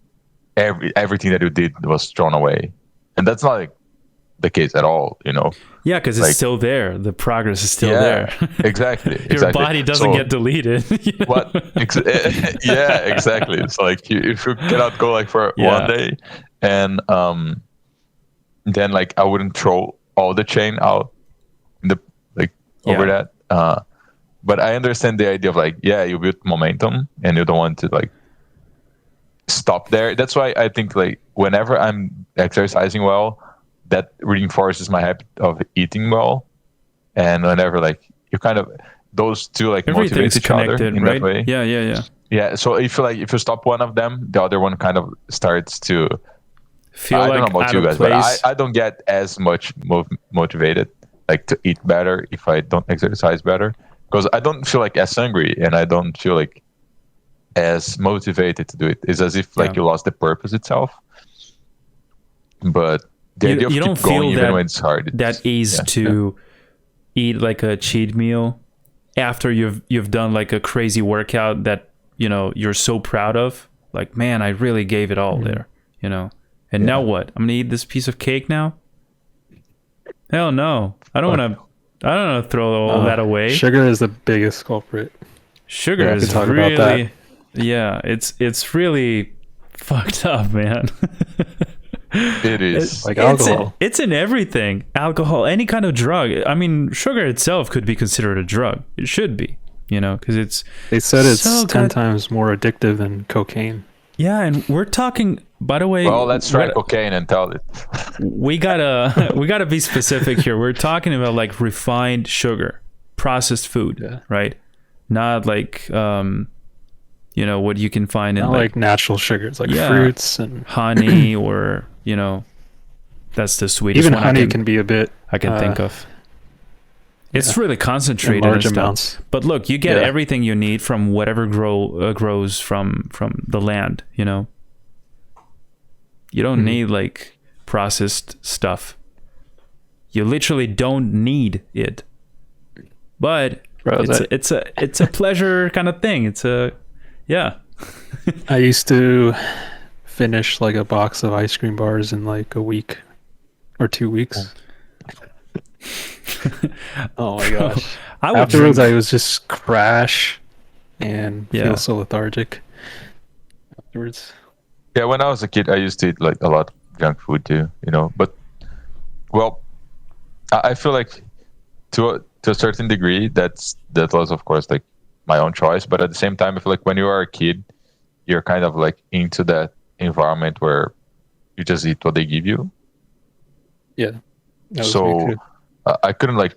everything that you did was thrown away. And that's not like the case at all, Yeah, because it's still there. The progress is still there. Exactly. Your body doesn't get deleted. Yeah, exactly. So like if you cannot go like for one day, and then like I wouldn't throw all the chain out over that. But I understand the idea of like, you build momentum and you don't want to like stop there. That's why I think like whenever I'm exercising well, that reinforces my habit of eating well. And whenever like you kind of those two like motivate each other in that way. Yeah. So if you stop one of them, the other one kind of starts to feel I like don't know about you guys, but I don't get as much motivated like to eat better if I don't exercise better, because I don't feel like as hungry and I don't feel like as motivated to do it. It's as if like you lost the purpose itself. But the idea of you keep don't going feel even when it's hard. That ease to eat like a cheat meal after you've done like a crazy workout that you're so proud of. Like, man, I really gave it all there. And now what? I'm gonna eat this piece of cake now? Hell no! I don't want to throw all that away. Sugar is the biggest culprit. Sugar is really, it's really fucked up, man. It is like alcohol. It's in everything. Alcohol, any kind of drug. I mean, sugar itself could be considered a drug. It should be, because They said it's so 10 times more addictive than cocaine. Yeah, and we're talking. By the way, well, let's try cocaine and tell it. we gotta be specific here. We're talking about like refined sugar, processed food, right? Not like what you can find in like natural sugars, like fruits and honey or That's the sweetest Even one honey can be a bit. I can think of. It's really in concentrated large and stuff. amounts. But look, you get Yeah. everything you need from whatever grows from the land. You don't need like processed stuff. You literally don't need it. But Bro, it's a pleasure kind of thing. I used to finish like a box of ice cream bars in like a week or 2 weeks. Oh my gosh. Afterwards, I was just crash and feel so lethargic afterwards. Yeah, when I was a kid, I used to eat like a lot of junk food too, But well, I feel like to a certain degree, that was of course like my own choice. But at the same time, I feel like when you are a kid, you're kind of like into that environment where you just eat what they give you. Yeah. So I couldn't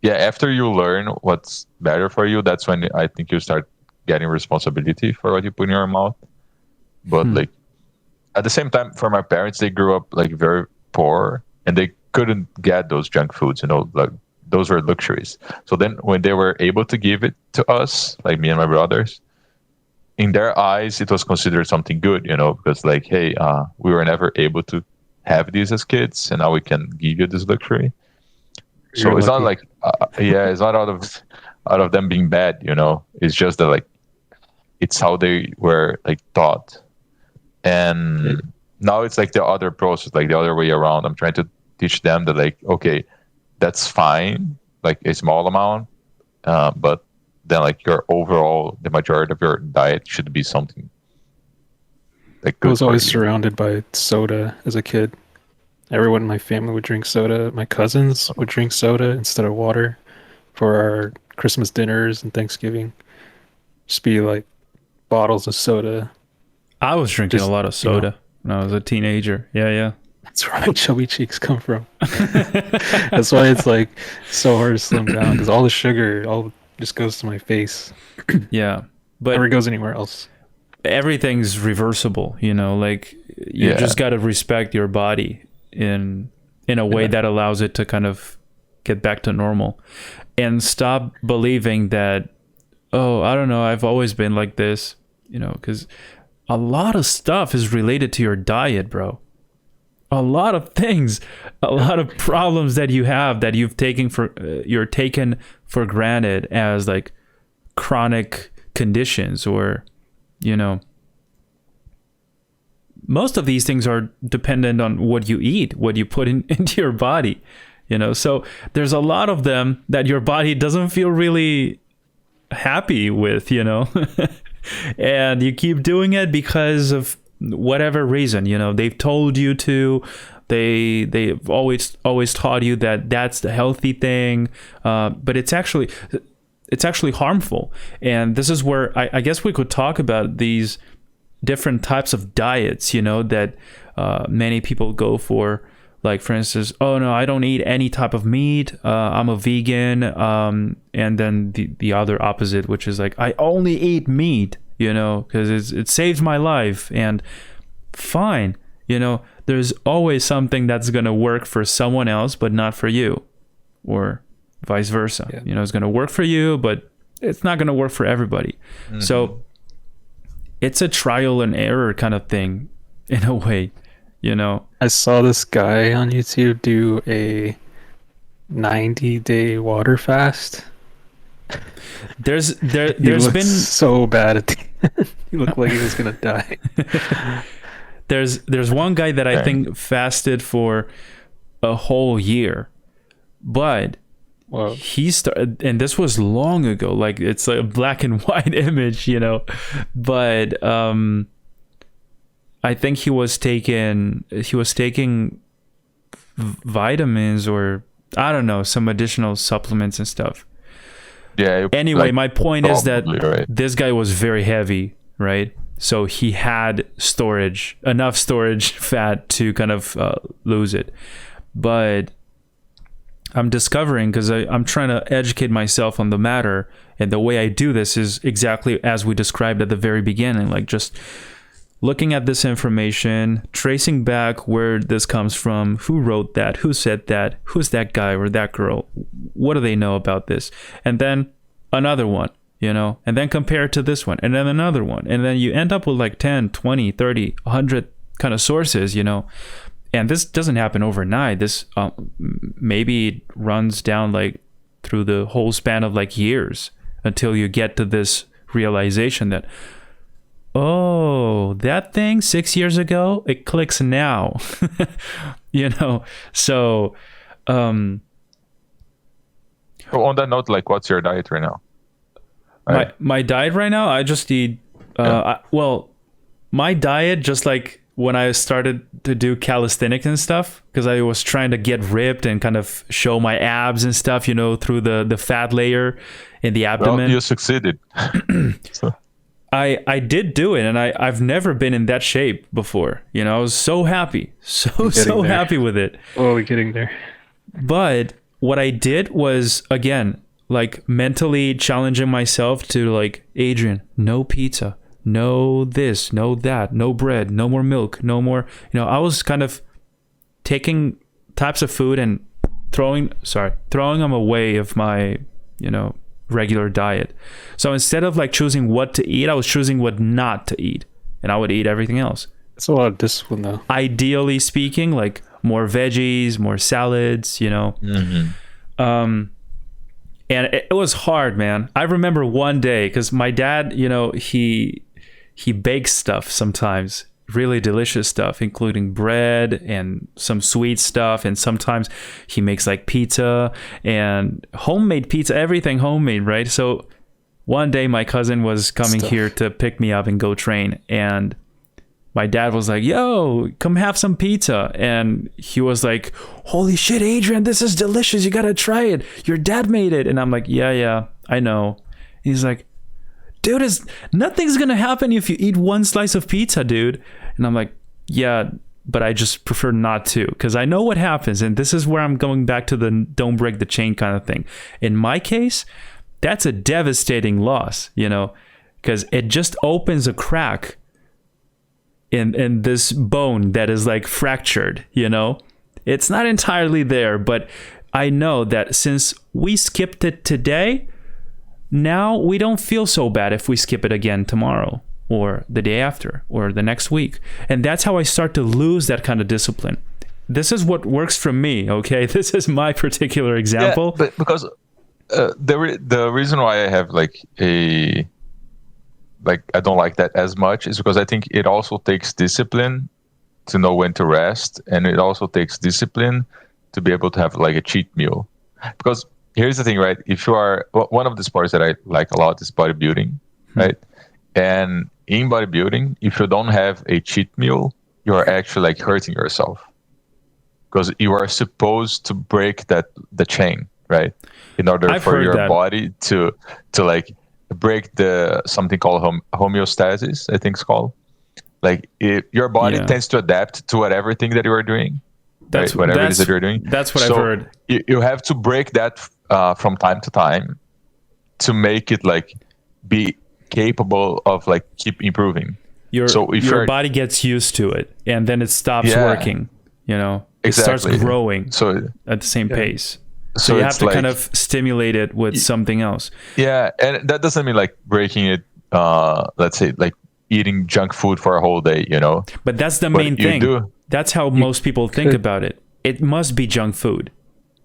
after you learn what's better for you, that's when I think you start getting responsibility for what you put in your mouth. But like at the same time, for my parents, they grew up like very poor and they couldn't get those junk foods, like those were luxuries. So then when they were able to give it to us, like me and my brothers, in their eyes, it was considered something good, because like, hey, we were never able to have these as kids, and now we can give you this luxury. So it's not like, it's not out of them being bad, It's just that like, it's how they were like taught, and now it's like the other process, like the other way around. I'm trying to teach them that like, okay, that's fine, like a small amount, but then like the majority of your diet should be something like good. I was always surrounded by soda as a kid. Everyone in my family would drink soda. My cousins would drink soda instead of water for our Christmas dinners and Thanksgiving. Just be like bottles of soda. I was drinking a lot of soda when I was a teenager. Yeah. That's where my chubby cheeks come from. That's why it's like so hard to slim down, because all the sugar just goes to my face. Yeah, but never goes anywhere else. Everything's reversible, like you just got to respect your body in a way that allows it to kind of get back to normal, and stop believing that, oh, I don't know, I've always been like this, because a lot of stuff is related to your diet, bro. A lot of things, a lot of problems that you have that you're taken for granted as like chronic conditions, or most of these things are dependent on what you eat, what you put into your body, so there's a lot of them that your body doesn't feel really happy with, and you keep doing it because of whatever reason, they've told you to, they've always taught you that that's the healthy thing, but it's actually harmful. And this is where I guess we could talk about these different types of diets, that many people go for. Like, for instance, oh no, I don't eat any type of meat, I'm a vegan, and then the other opposite, which is like, I only eat meat, because it saves my life. And fine, there's always something that's going to work for someone else but not for you, or vice versa. It's going to work for you but it's not going to work for everybody. So it's a trial and error kind of thing in a way. I saw this guy on YouTube do a 90-day water fast. There's been so bad at the end. He looked like he was gonna die. There's one guy that I think fasted for a whole year, but he started, and this was long ago, like it's like a black and white image, but I think he was taking vitamins, or I don't know, some additional supplements and stuff. Yeah. Anyway, my point is that this guy was very heavy, right? So he had enough storage fat to kind of lose it. But I'm discovering, because I'm trying to educate myself on the matter, and the way I do this is exactly as we described at the very beginning, like just looking at this information, tracing back where this comes from, who wrote that, who said that, who's that guy or that girl, what do they know about this, and then another one, and then compare it to this one, and then another one, and then you end up with like 10, 20, 30, 100 kind of sources, and this doesn't happen overnight. This maybe runs down like through the whole span of like years until you get to this realization that, oh, that thing 6 years ago, it clicks now. So on that note, like, what's your diet right now? My diet right now, I just eat my diet, just like when I started to do calisthenics and stuff, because I was trying to get ripped and kind of show my abs and stuff, through the fat layer in the abdomen. Well, you succeeded. So. I did do it, and I've never been in that shape before. I was so happy, so happy with it. Oh, we're getting there. But what I did was, again, like mentally challenging myself to like, Adrian, no pizza, no this, no that, no bread, no more milk, no more. I was kind of taking types of food and throwing them away of my, regular diet. So instead of like choosing what to eat, I was choosing what not to eat, and I would eat everything else. It's a lot of discipline, though. Ideally speaking, like more veggies, more salads, Mm-hmm. And it was hard, man. I remember one day, because my dad, he bakes stuff sometimes, really delicious stuff, including bread and some sweet stuff. And sometimes he makes like pizza and homemade pizza, everything homemade, right? So one day my cousin was coming here to pick me up and go train. And my dad was like, yo, come have some pizza. And he was like, holy shit, Adrian, this is delicious. You got to try it. Your dad made it. And I'm like, yeah, I know. He's like, dude, nothing's going to happen if you eat one slice of pizza, dude. And I'm like, yeah, but I just prefer not to, because I know what happens. And this is where I'm going back to the don't break the chain kind of thing. In my case, that's a devastating loss, because it just opens a crack in this bone that is like fractured, It's not entirely there, but I know that since we skipped it today, now we don't feel so bad if we skip it again tomorrow or the day after or the next week. And that's how I start to lose that kind of discipline. This is what works for me, okay? This is my particular example. Yeah, but because the reason why I have I don't like that as much is because I think it also takes discipline to know when to rest, and it also takes discipline to be able to have like a cheat meal. Because here's the thing, right? If you are, one of the sports that I like a lot is bodybuilding, right? And in bodybuilding, if you don't have a cheat meal, you are actually like hurting yourself, because you are supposed to break the chain, right? In order for your body to like break something called homeostasis, I think it's called. Like your body tends to adapt to whatever thing that you are doing. That's right? Whatever it is that you're doing. That's what I've heard. You have to break that from time to time to make it like be capable of like keep improving. Your body gets used to it, and then it stops working. It exactly. starts growing so at the same pace. So you have to kind of stimulate it with something else. Yeah, and that doesn't mean like breaking it. Let's say like eating junk food for a whole day, But that's the main thing. That's how most people think about it. It must be junk food.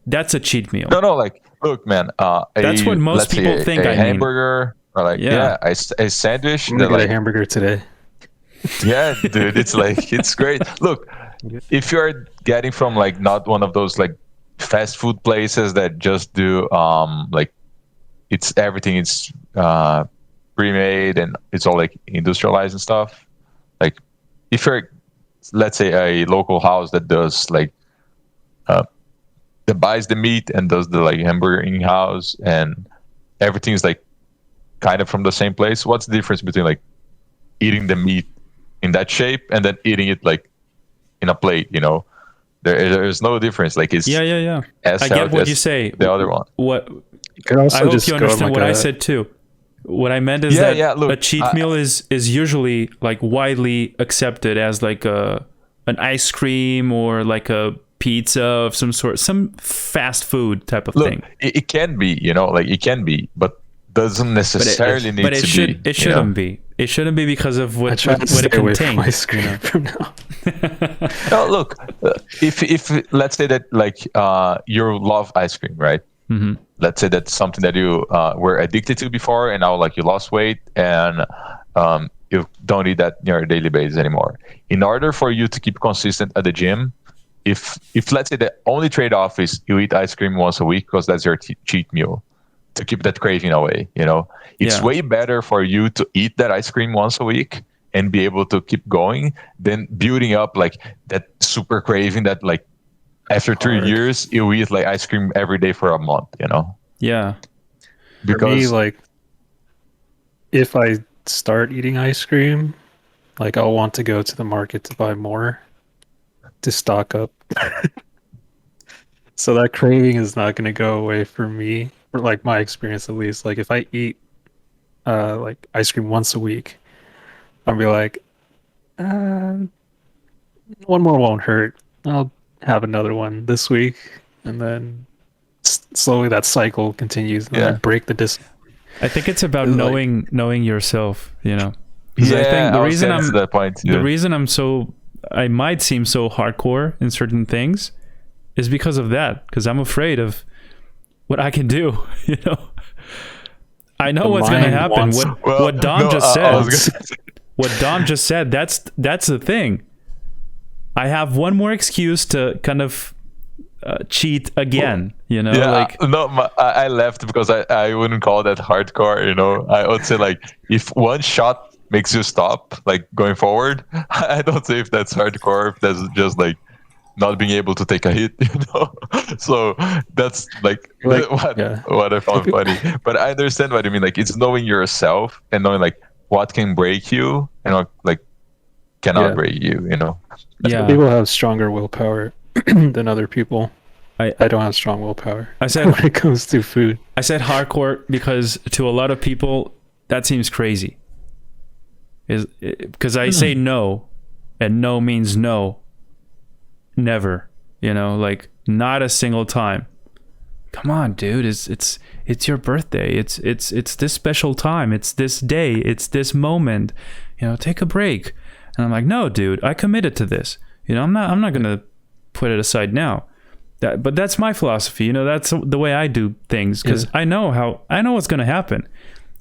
That's a cheat meal. No, like, look, man. That's what most people think. A hamburger, or like, a sandwich. I'm gonna get a hamburger today. Yeah, dude, it's great. Look, if you're getting from like not one of those like fast food places that just do like everything is pre-made and it's all like industrialized and stuff. Like if you're, let's say, a local house that does like that buys the meat and does the like hamburger in house and everything's like kind of from the same place, what's the difference between like eating the meat in that shape and then eating it like in a plate? There's no difference. Like it's I get what you say. The other one. What you could also I hope just you understand what I said too. What I meant is Yeah, that yeah. Look, a cheat meal is usually like widely accepted as like an ice cream or like a pizza of some sort, some fast food type of look, thing. it can be, like it can be, but doesn't necessarily need But it to should be. it shouldn't be. It shouldn't be because of I what try to what stay it away from contains. ice cream You know? from now. No, look, if let's say that like you love ice cream, right? Mm-hmm. Let's say that's something that you were addicted to before, and now like you lost weight and you don't eat that on your daily basis anymore. In order for you to keep consistent at the gym, if let's say the only trade-off is you eat ice cream once a week because that's your cheat meal to keep that craving away, it's Yeah. way better for you to eat that ice cream once a week and be able to keep going than building up like that super craving that like after 3 years you eat like ice cream every day for a month, Yeah. For me, because like, if I start eating ice cream, like, I'll want to go to the market to buy more to stock up. So that craving is not going to go away for me, for like my experience at least. Like, if I eat like ice cream once a week, I'll be like, uh, one more won't hurt. I'll have another one this week, and then slowly that cycle continues, and then I yeah. break the discipline. I think it's about It's like- knowing yourself, 'Cause I think Yeah, the I was reason getting to that point too. the reason I might seem so hardcore in certain things is because of that, because I'm afraid of what I can do, I know The what's going to mind happen. wants- What Dom just I was said, gonna say- what Dom just said, that's the thing. I have one more excuse to kind of cheat again, yeah, like no, I left because I wouldn't call that hardcore. I would say like if one shot makes you stop, like going forward, I don't say if that's hardcore. If that's just like not being able to take a hit, So that's like Like, what yeah. what I found funny. But I understand what you mean. Like it's knowing yourself and knowing like what can break you and what like cannot Yeah. break you. yeah. People have stronger willpower than other people. I I don't have strong willpower. I said when it comes to food. I said hardcore because to a lot of people that seems crazy. Is because I say no, and no means no. Never, like not a single time. Come on, dude, it's your birthday. It's this special time. It's this day. It's this moment. Take a break. And I'm like, no, dude, I committed to this. I'm not gonna put it aside now. But that's my philosophy. That's the way I do things because I know what's gonna happen.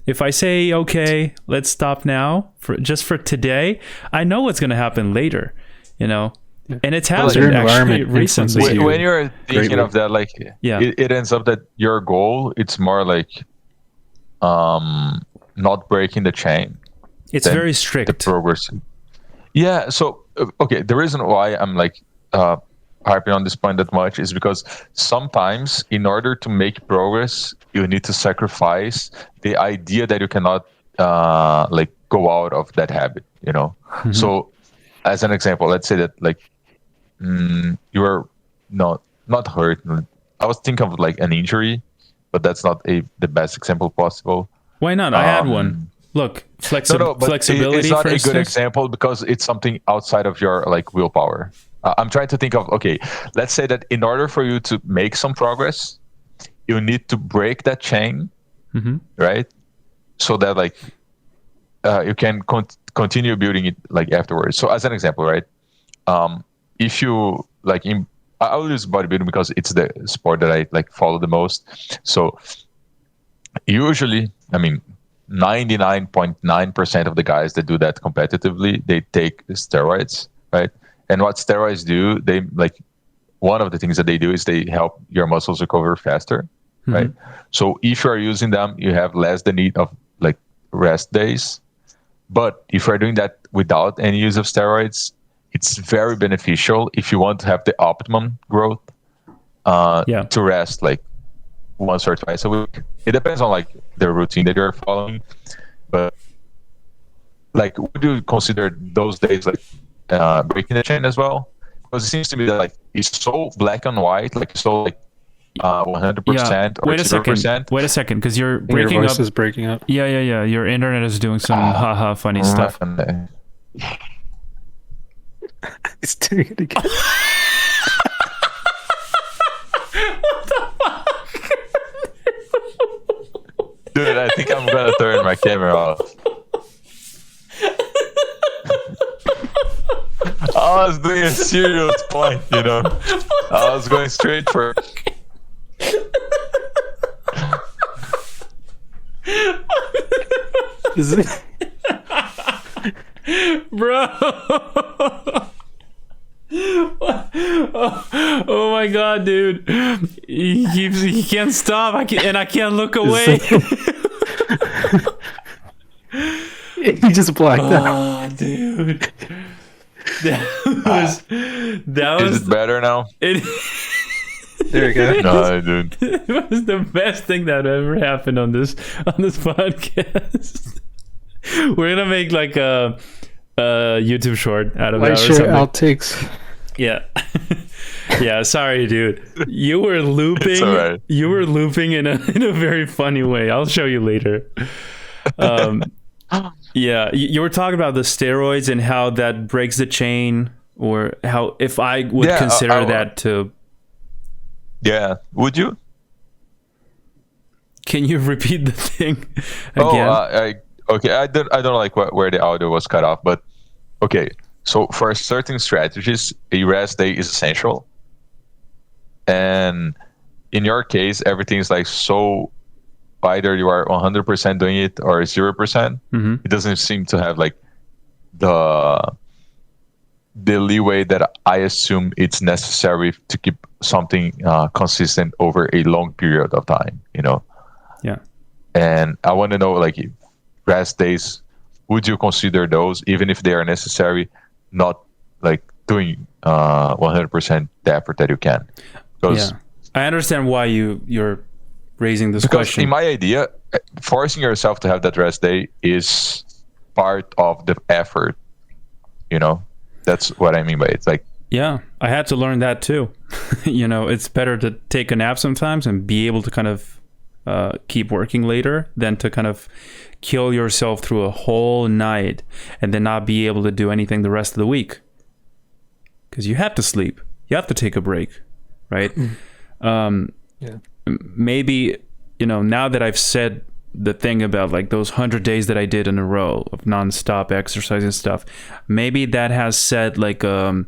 If I say okay, let's stop now for today, I know what's gonna happen later. And it's happened your actually environment recently. influences you. When you're thinking greatly. of that, like Yeah. it ends up that your goal it's more like not breaking the chain, It's then very the strict. progress. Yeah. So okay, the reason why I'm like harping on this point that much is because sometimes in order to make progress, you need to sacrifice the idea that you cannot like go out of that habit. Mm-hmm. So as an example, let's say that like you are not hurt. I was thinking of like an injury, but that's not the best example possible. Why not? I had one. Look, But flexibility. it's not for a good instance. example because it's something outside of your like willpower. I'm trying to think of okay. Let's say that in order for you to make some progress, you need to break that chain, Mm-hmm. right? So that like you can continue building it like afterwards. So as an example, right? If you like, I will use bodybuilding because it's the sport that I like follow the most. So usually, 99.9% of the guys that do that competitively, they take steroids, right? And what steroids do, they like one of the things that they do is they help your muscles recover faster, right? So if you are using them, you have less the need of like rest days. But if you're doing that without any use of steroids, it's very beneficial if you want to have the optimum growth to rest like once or twice a week. It depends on like the routine that you're following. But like, would you consider those days like breaking the chain as well? Because it seems to me that like it's so black and white, like so like 100% or Wait a second. 0%. Wait a second, because you're I think your breaking voice up. is breaking up. Yeah. Your internet is doing some haha funny stuff. He's doing it again. Dude, I think I'm gonna turn my camera off. I was doing a serious point, you know. I was going straight for. Is it? Bro. Oh my god, dude. He can't stop. I can't look away. He just blacked out. Oh, dude. That was Is it better now? it. There you go. No, dude. It was the best thing that ever happened on this podcast. We're gonna make like a YouTube short out of that or LightShare something. outtakes. Yeah. Yeah, sorry, dude. You were looping. It's all right. You were looping in a very funny way. I'll show you later. Yeah, you were talking about the steroids and how that breaks the chain, or how if I would consider that to. Yeah, would you? Can you repeat the thing again? Okay. I don't like where the audio was cut off, but okay. So for certain strategies, a rest day is essential, and in your case, everything's like so. Either you are 100% doing it or 0%. Mm-hmm. It doesn't seem to have like the leeway that I assume it's necessary to keep something consistent over a long period of time. You know. Yeah. And I want to know, like, rest days, would you consider those, even if they are necessary, not like doing 100% the effort that you can? Yeah, I understand why you're raising this because question. In my idea, forcing yourself to have that rest day is part of the effort. You know, that's what I mean by it. It's like, yeah, I had to learn that too. You know, it's better to take a nap sometimes and be able to kind of keep working later than to kind of kill yourself through a whole night and then not be able to do anything the rest of the week. Because you have to sleep. You have to take a break, right? Yeah. Maybe, you know, now that I've said the thing about like those 100 days that I did in a row of nonstop exercise and stuff, maybe that has set like the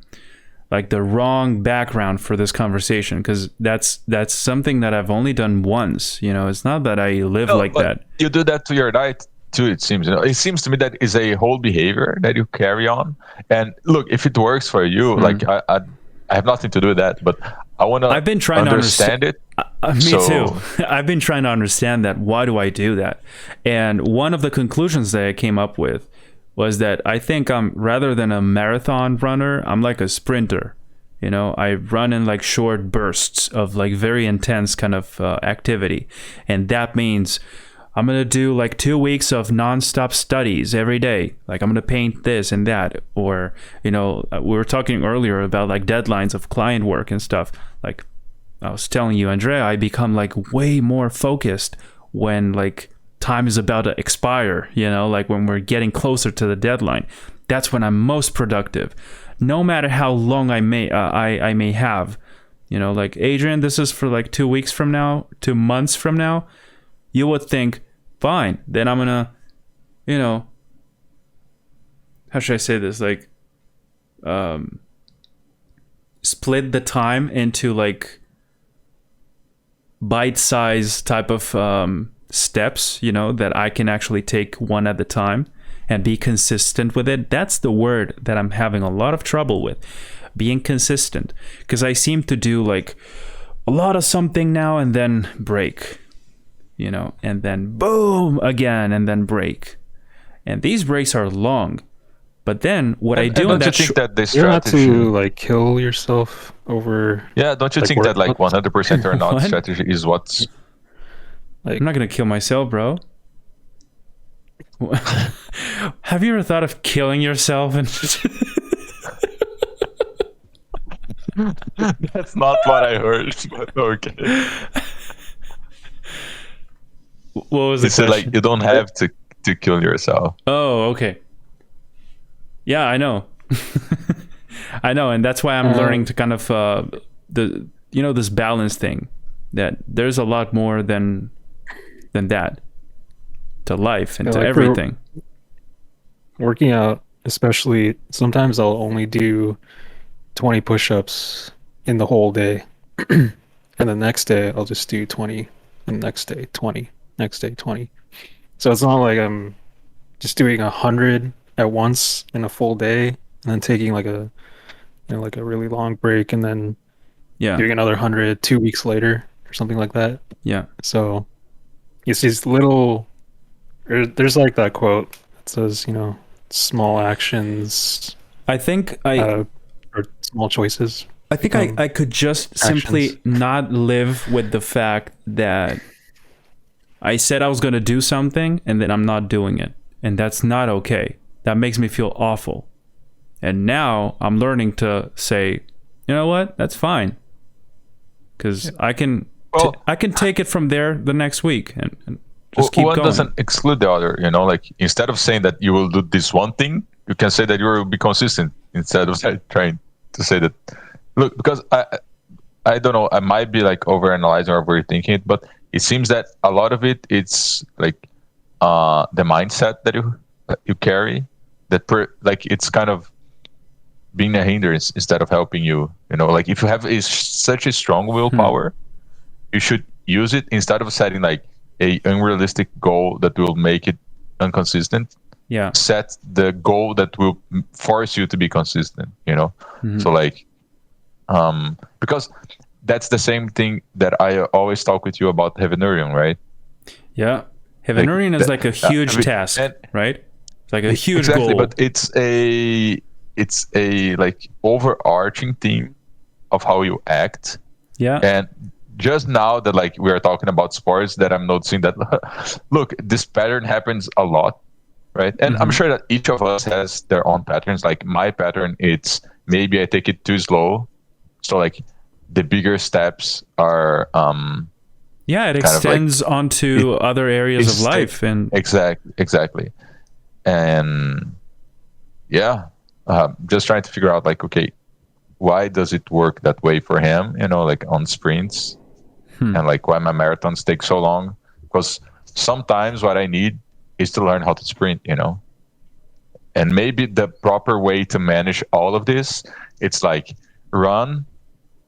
wrong background for this conversation, because that's something that I've only done once. You know, it's not that I live like that. You do that to your diet too, it seems. You know, it seems to me that is a whole behavior that you carry on. And look, if it works for you, like I have nothing to do with that, but I want to. I've been trying to understand it. Me too. I've been trying to understand that. Why do I do that? And one of the conclusions that I came up with was that I think I'm, rather than a marathon runner, I'm like a sprinter. You know, I run in like short bursts of like very intense kind of activity. And that means I'm going to do like 2 weeks of nonstop studies every day. Like I'm going to paint this and that. Or, you know, we were talking earlier about like deadlines of client work and stuff. Like I was telling you, Andrea, I become like way more focused when like time is about to expire, you know, like when we're getting closer to the deadline. That's when I'm most productive. No matter how long I may have, you know, like, Adrian, this is for like 2 weeks from now, 2 months from now. You would think, fine, then I'm gonna, you know, how should I say this? Like, split the time into like bite-sized type of steps, you know, that I can actually take one at a time and be consistent with it. That's the word that I'm having a lot of trouble with, being consistent, because I seem to do like a lot of something now and then break, you know, and then boom again and then break. And these breaks are long. But then what I do in that, think that this you don't have strategy, to like kill yourself over. yeah, don't you like, think that like work- 100% or not What? strategy is what's like, I'm not gonna kill myself, bro. Have you ever thought of killing yourself? And That's not what I heard, but okay. What was the He said like question? you don't have to kill yourself. Oh, okay. Yeah, I know. I know, and that's why I'm Uh, learning to kind of this balance thing. That there's a lot more than that to life and yeah, to like for everything. working out, especially sometimes I'll only do 20 push-ups in the whole day. And the next day I'll just do 20, and the next day 20, next day 20. So it's not like I'm just doing 100 at once in a full day and then taking like like a really long break and then Yeah, doing another 100 2 weeks later or something like that. yeah. So it's these little there's like that quote that says, small actions I think I or small choices I think I, become I could just simply actions. not live with the fact that I said I was going to do something and then I'm not doing it. And that's not okay. That makes me feel awful. And now I'm learning to say, you know what? That's fine. Because Well, I can take it from there the next week and just keep one going. doesn't exclude the other. Like instead of saying that you will do this one thing, you can say that you will be consistent instead of trying to say that. Look, because I don't know, I might be like overanalyzing or overthinking it, but it seems that a lot of it's like the mindset that you carry like it's kind of being a hindrance instead of helping you. Like if you have such a strong willpower, you should use it instead of setting like a unrealistic goal that will make it inconsistent. Yeah. Set the goal that will force you to be consistent. So like because that's the same thing that I always talk with you about Heavenurium, right? Yeah. Heavenurium is like a huge task, right? It's like a huge goal. But it's a like overarching theme of how you act. Yeah. And just now that like we are talking about sports, that I'm noticing that look, this pattern happens a lot, right? And I'm sure that each of us has their own patterns. Like my pattern, it's maybe I take it too slow. So like the bigger steps are yeah, it extends onto other areas of life. And exactly. And yeah, just trying to figure out like, okay, why does it work that way for him, like on sprints, and like why my marathons take so long? Because sometimes what I need is to learn how to sprint, and maybe the proper way to manage all of this, it's like run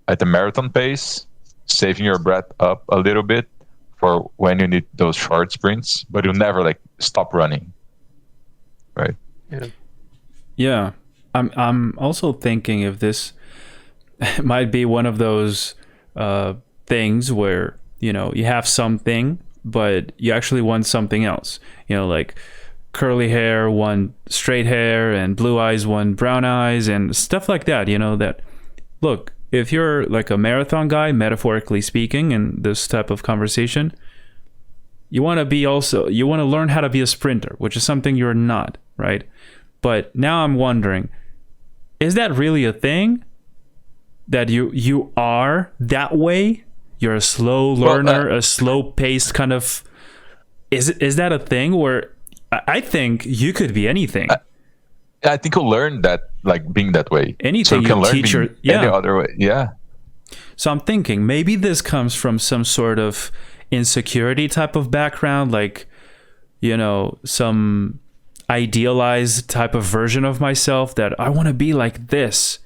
at the marathon pace, saving your breath up a little bit for when you need those short sprints, but you'll never like stop running, right? Yeah. I'm also thinking if this might be one of those things where, you have something, but you actually want something else. Like curly hair want straight hair, and blue eyes want brown eyes, and stuff like that. That, look, if you're like a marathon guy, metaphorically speaking, in this type of conversation, you want to learn how to be a sprinter, which is something you're not, right? But now I'm wondering, is that really a thing? That you are that way? You're a slow learner, a slow paced kind of. Is that a thing where I think you could be anything? I think you'll learn that, like being that way. Anything so you can learn teacher, any other way. Yeah. So I'm thinking maybe this comes from some sort of insecurity type of background, like, some idealized type of version of myself that I want to be like this,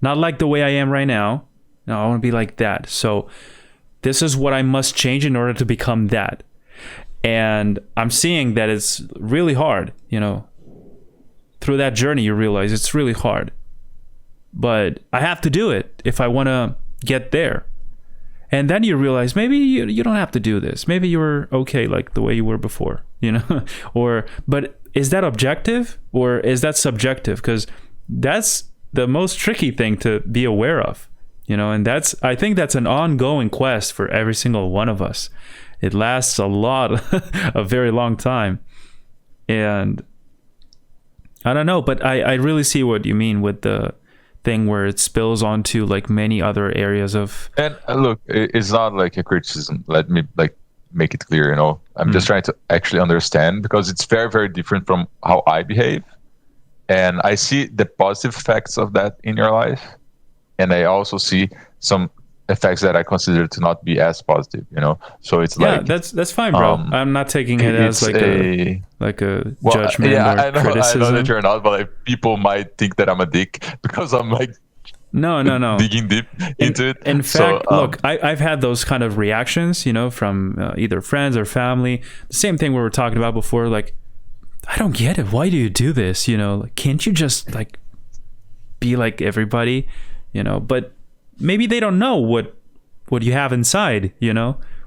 not like the way I am right now. No, I want to be like that. So this is what I must change in order to become that. And I'm seeing that it's really hard, through that journey, you realize it's really hard, but I have to do it if I want to get there. And then you realize maybe you don't have to do this. Maybe you're okay like the way you were before, but is that objective or is that subjective? Because that's the most tricky thing to be aware of, and I think that's an ongoing quest for every single one of us. It lasts a very long time. And I don't know, but I really see what you mean with the thing where it spills onto like many other areas of. And look, it's not like a criticism. Let me like make it clear. I'm just trying to actually understand, because it's very, very different from how I behave, and I see the positive effects of that in your life, and I also see some effects that I consider to not be as positive. So it's Yeah, like that's fine, bro. I'm not taking it as like a judgment or I know criticism. that you're not, but like, people might think that I'm a dick because I'm like no digging deep into it. In fact, look, I've had those kind of reactions, from either friends or family. The same thing we were talking about before. Like, I don't get it. Why do you do this? Like, can't you just like be like everybody? But maybe they don't know what you have inside.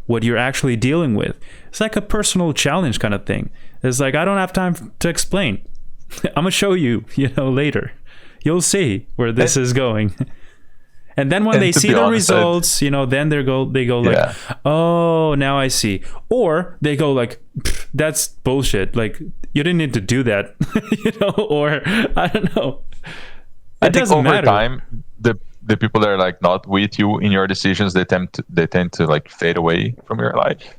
What you're actually dealing with. It's like a personal challenge kind of thing. It's like, I don't have time to explain. I'm gonna show you, later. You'll see where this is going. And then when they see the results, then they go like, oh, now I see. Or they go like, that's bullshit. Like, you didn't need to do that, or I don't know. I think over time, the people that are like not with you in your decisions, they tend to like fade away from your life,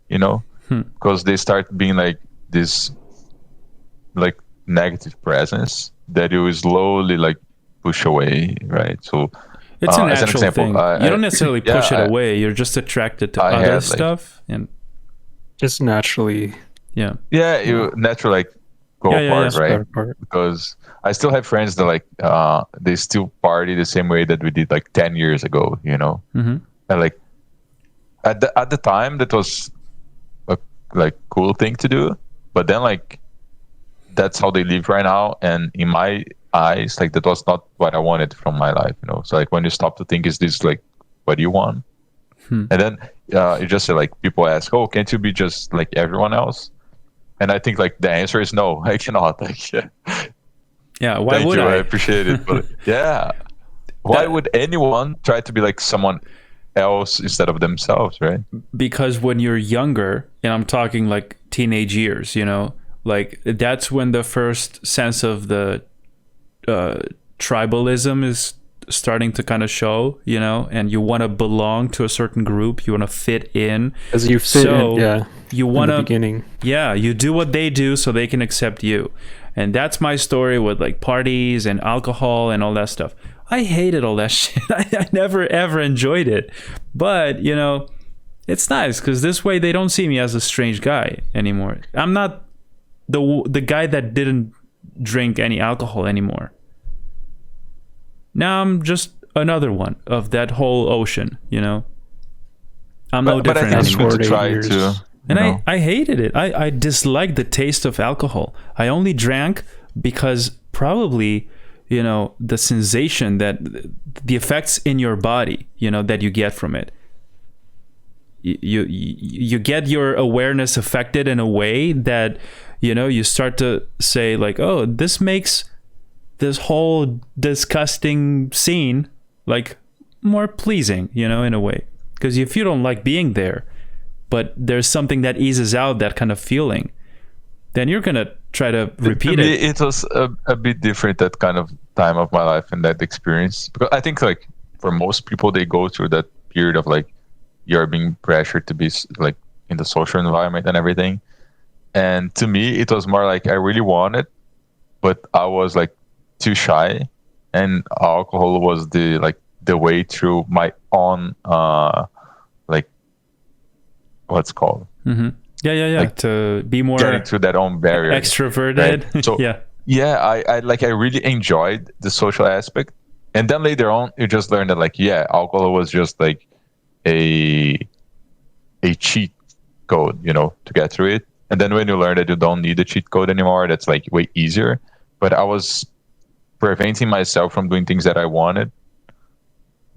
because they start being like this like negative presence that you slowly like push away, right? So it's a natural as an example, thing. You don't necessarily push it away. You're just attracted to other stuff, and just naturally. Yeah, you naturally like go apart, right? Because I still have friends that like they still party the same way that we did like 10 years ago, and like at the time that was a like cool thing to do, but then like that's how they live right now, and in my eyes, like that was not what I wanted from my life, So like when you stop to think, is this like what you want? And then you just say like, people ask, oh, can't you be just like everyone else? And I think like the answer is no, I cannot. Like, yeah, why would I appreciate it, but why would anyone try to be like someone else instead of themselves, right? Because when you're younger, and I'm talking like teenage years, like that's when the first sense of the tribalism is starting to kind of show, and you want to belong to a certain group, you want to fit in. As you fit in, you want to beginning. Yeah, you do what they do so they can accept you. And that's my story with like parties and alcohol and all that stuff. I hated all that shit. I never ever enjoyed it. But, it's nice because this way they don't see me as a strange guy anymore. I'm not the guy that didn't drink any alcohol anymore. Now I'm just another one of that whole ocean, I'm no different I think anymore. to try to, and I hated it. I disliked the taste of alcohol. I only drank because probably, the sensation that the effects in your body, that you get from it. You get your awareness affected in a way that, you start to say like, oh, this makes this whole disgusting scene like more pleasing, in a way. Because if you don't like being there, but there's something that eases out that kind of feeling, then you're gonna try to repeat it. It was a bit different, that kind of time of my life and that experience, because I think like for most people, they go through that period of like you're being pressured to be like in the social environment and everything. And to me, it was more like I really wanted, but I was like too shy, and alcohol was the way through my own like what's called yeah like, to be more getting through that own barrier, extroverted, right? So I really enjoyed the social aspect, and then later on you just learn that like alcohol was just like a cheat code, to get through it. And then when you learn that you don't need a cheat code anymore, that's like way easier. But I was preventing myself from doing things that I wanted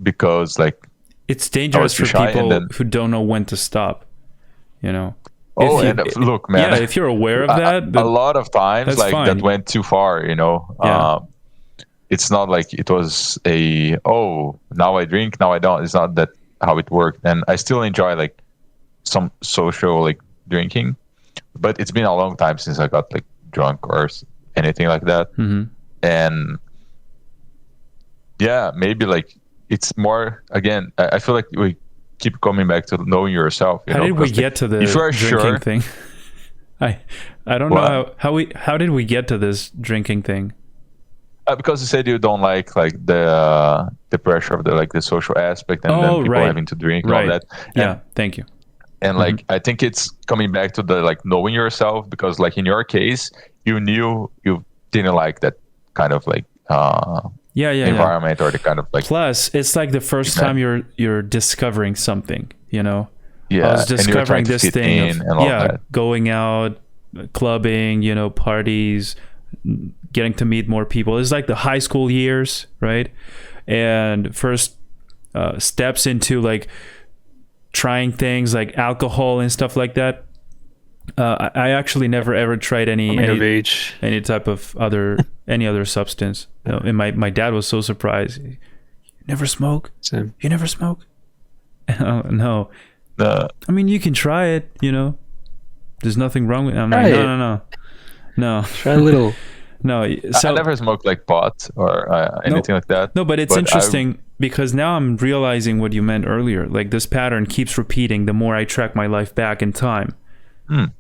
because like it's dangerous for people who don't know when to stop, look, man, if you're aware of that, a lot of times like fine. That went too far, it's not like it was now I drink, now I don't. It's not that how it worked. And I still enjoy like some social like drinking, but it's been a long time since I got like drunk or anything like that. And yeah, maybe like it's more, again, I feel like we keep coming back to knowing yourself, How did we 'cause, like, get to the if you are drinking sure, thing? I I don't what? know how did we get to this drinking thing? Because you said you don't like the pressure of the social aspect, and then Oh, people right. having to drink and all Right. that. Yeah, thank you. And like I think it's coming back to the like knowing yourself, because like in your case, you knew you didn't like that kind of like Yeah. environment, or the kind of like, Plus, it's like the first Exactly. time you're discovering something, you know. I yeah, was and you're discovering trying to this fit thing in of and all that. going out, clubbing, parties, getting to meet more people. It's like the high school years, right? And first steps into like trying things like alcohol and stuff like that. I actually never ever tried Coming of age. any type of any other substance. And my dad was so surprised. You never smoke? Same. You never smoke? Oh, no. Uh, I mean, you can try it, There's nothing wrong with it. I'm like, Try it. no. Try a little. No. I So never smoked like pot or anything like that. no, but it's But interesting because now I'm realizing what you meant earlier. Like this pattern keeps repeating the more I track my life back in time.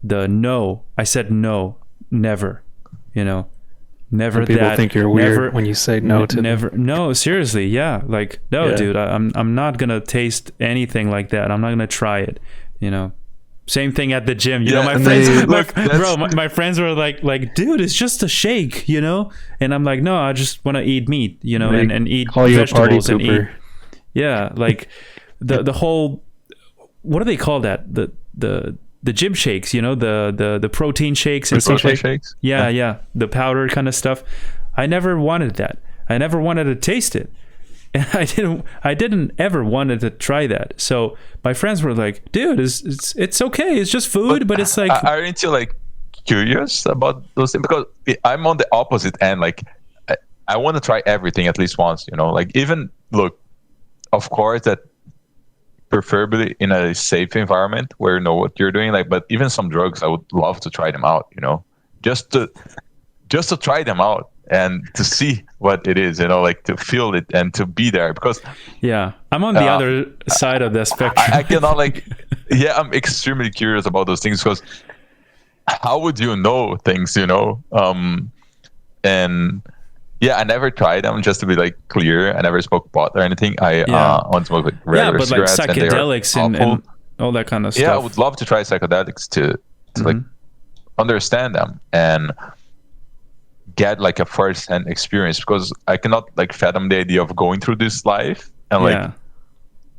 The no, I said no, never, never. People that. think you're weird when you say no to them. never. No, seriously, yeah. Like no, Yeah. dude, I'm not gonna taste anything like that. I'm not gonna try it. Same thing at the gym. You know, Yeah, my and friends, look, bro, my friends were like, dude, it's just a shake, And I'm like, no, I just want to eat meat, and eat Call you a party vegetables and eat. pooper. Yeah, like the whole, what do they call that? The gym shakes, the protein shakes and stuff protein like. shakes. Yeah, the powder kind of stuff. I never wanted that. I never wanted to taste it. And I didn't ever wanted to try that. So my friends were like, dude, it's okay. It's just food, but it's like, Aren't you like curious about those things? Because I'm on the opposite end. Like I want to try everything at least once, like even look, of course that preferably in a safe environment where you know what you're doing. Like, but even some drugs, I would love to try them out, just to try them out and to see what it is, like to feel it and to be there, because yeah, I'm on the other side of the spectrum. I cannot like, yeah, I'm extremely curious about those things, because how would you know things, and yeah, I never tried them, just to be like clear. I never smoked pot or anything. I only smoked like regular but like cigarettes, psychedelics and all that kind of stuff. Yeah, I would love to try psychedelics to like understand them and get like a first-hand experience, because I cannot like fathom the idea of going through this life and like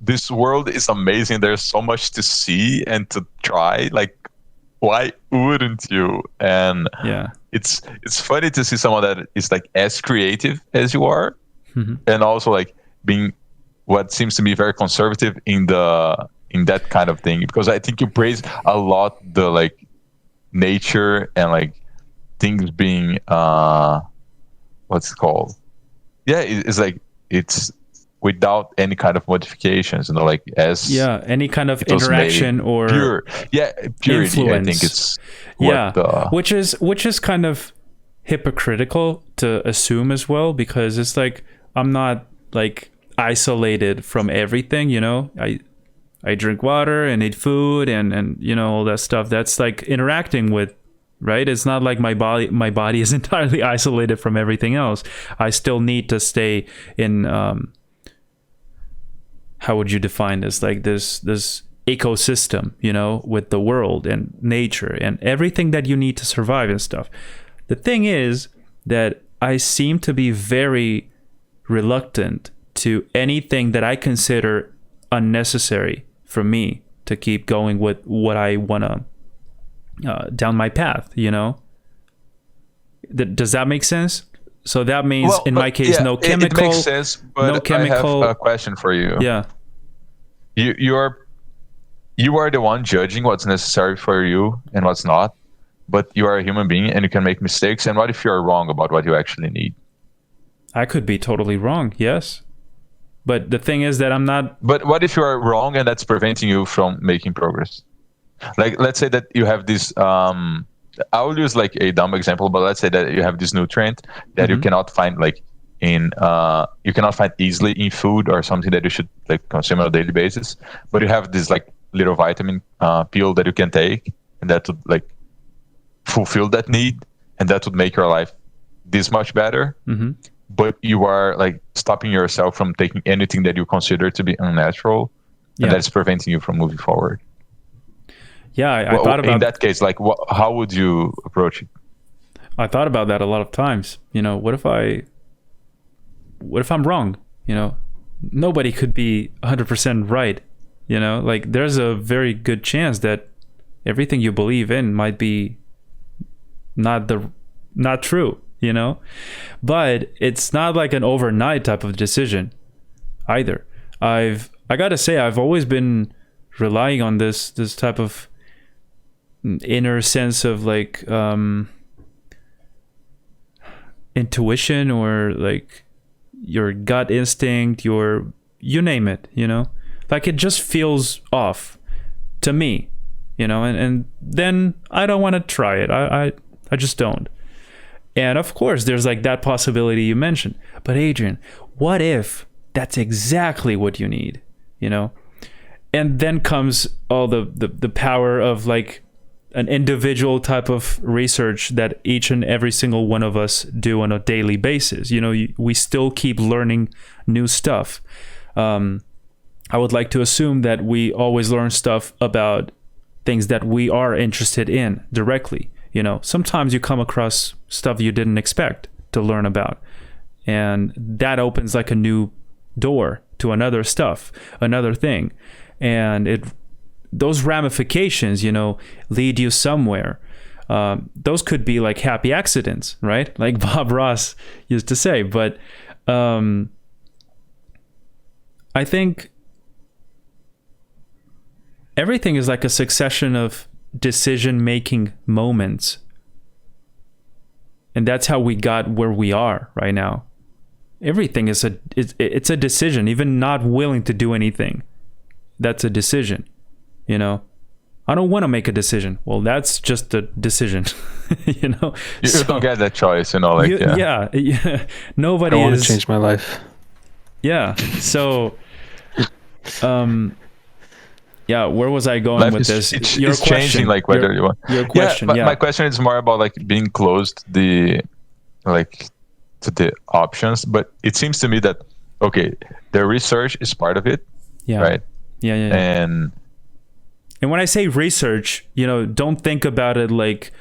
this world is amazing. There's so much to see and to try. Like, why wouldn't you? And it's funny to see someone that is like as creative as you are, and also like being what seems to be very conservative in that kind of thing, because I think you praise a lot the like nature and like things being what's it called? Yeah, it's like it's without any kind of modifications, like as any kind of interaction or purity. influence. I think it's which is kind of hypocritical to assume as well, because it's like I'm not like isolated from everything. I drink water and eat food and all that stuff. That's like interacting with. Right? It's not like my body is entirely isolated from everything else. I still need to stay in how would you define this? Like this ecosystem, with the world and nature and everything that you need to survive and stuff. The thing is that I seem to be very reluctant to anything that I consider unnecessary for me to keep going with what I want to down my path, Does that make sense? So that means in my case, no chemical. It makes sense, but no chemical. I have a question for you. Yeah. You are the one judging what's necessary for you and what's not, but you are a human being and you can make mistakes. And what if you are wrong about what you actually need? I could be totally wrong. Yes. But the thing is that I'm not. But what if you are wrong and that's preventing you from making progress? Like, let's say that you have this, I will use like a dumb example, but let's say that you have this nutrient that you cannot find like in you cannot find easily in food or something that you should like consume on a daily basis, but you have this like little vitamin pill that you can take, and that would like fulfill that need, and that would make your life this much better. But you are like stopping yourself from taking anything that you consider to be unnatural, and that's preventing you from moving forward. Yeah, I thought about in that case, like how would you approach it? I thought about that a lot of times. You know, what if I'm wrong? You know, nobody could be 100% right. You know, like there's a very good chance that everything you believe in might be not true, you know? But it's not like an overnight type of decision either. I got to say, I've always been relying on this type of inner sense of like intuition, or like your gut instinct, you name it, you know? Like it just feels off to me, you know, and then I don't want to try it. I just don't. And of course, there's like that possibility you mentioned. But Adrian, what if that's exactly what you need, you know? And then comes all the power of like an individual type of research that each and every single one of us do on a daily basis. You know, we still keep learning new stuff. I would like to assume that we always learn stuff about things that we are interested in directly. You know, sometimes you come across stuff you didn't expect to learn about, and that opens like a new door to another stuff, another thing. And those ramifications, you know, lead you somewhere. Those could be like happy accidents, right? Like Bob Ross used to say. But I think everything is like a succession of decision-making moments. And that's how we got where we are right now. Everything is it's a decision. Even not willing to do anything, that's a decision, you know? I don't want to make a decision. Well, that's just a decision, you know? You don't get that choice, you know? Like, yeah. Nobody I don't want to change my life. Yeah. So, yeah, where was I going life with this? It's changing, like whether you want. Your question, yeah. My question is more about like being close to the options, but it seems to me that okay, the research is part of it, right? Yeah. And when I say research, you know, don't think about it like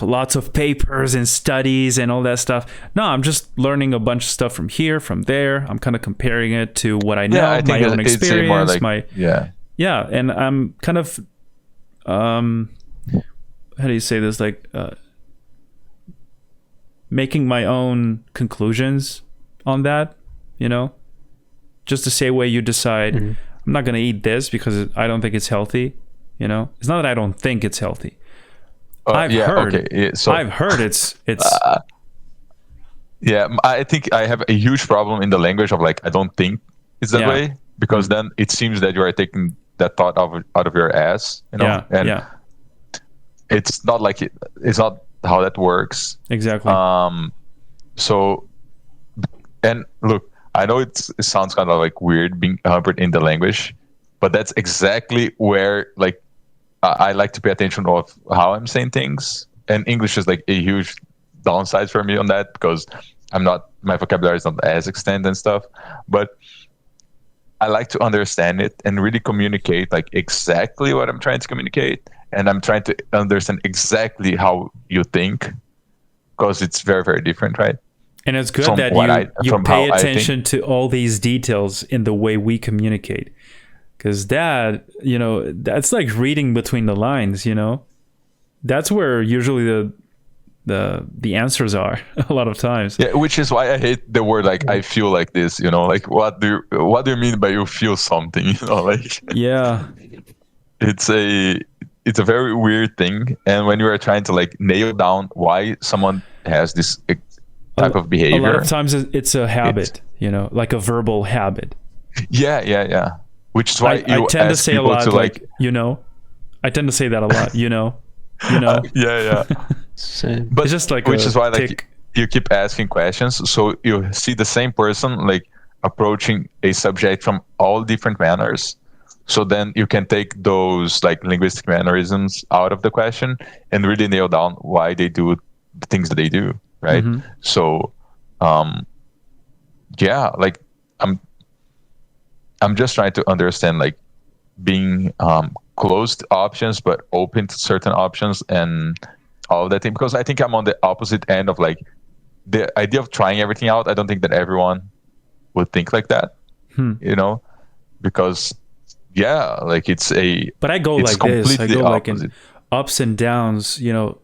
lots of papers and studies and all that stuff. No, I'm just learning a bunch of stuff from here, from there. I'm kind of comparing it to what I know, my own experience, and I'm kind of how do you say this, like making my own conclusions on that, you know, just the same way you decide I'm not going to eat this because I don't think it's healthy, you know. It's not that I don't think it's healthy. I've heard it's I think I have a huge problem in the language of like I don't think it's that way, because then it seems that you are taking that thought out of your ass, you know. It's not like it's not how that works exactly. So, and look, I know it sounds kind of like weird being hampered in the language, but that's exactly where like I like to pay attention of how I'm saying things. And English is like a huge downside for me on that, because my vocabulary is not as extended and stuff, but I like to understand it and really communicate like exactly what I'm trying to communicate. And I'm trying to understand exactly how you think, because it's very, very different, right? And it's good that you pay attention to all these details in the way we communicate. Because that, you know, that's like reading between the lines, you know? That's where usually the answers are a lot of times. Yeah, which is why I hate the word like I feel like this, you know? Like what do you mean by you feel something, you know? Like yeah. It's a very weird thing, and when you are trying to like nail down why someone has this type of behavior, a lot of times it's a habit, you know, like a verbal habit. Yeah. Which is why I tend to say a lot like, you know. I tend to say that a lot, you know. Yeah. Same. But it's just like which is why like you keep asking questions, so you see the same person like approaching a subject from all different manners. So then you can take those like linguistic mannerisms out of the question and really nail down why they do the things that they do, right? Mm-hmm. So yeah, like I'm just trying to understand like being closed to options but open to certain options and all of that thing, because I think I'm on the opposite end of like the idea of trying everything out. I don't think that everyone would think like that, you know, because yeah, like But I go it's like this. I completely go like opposite. in ups and downs, you know,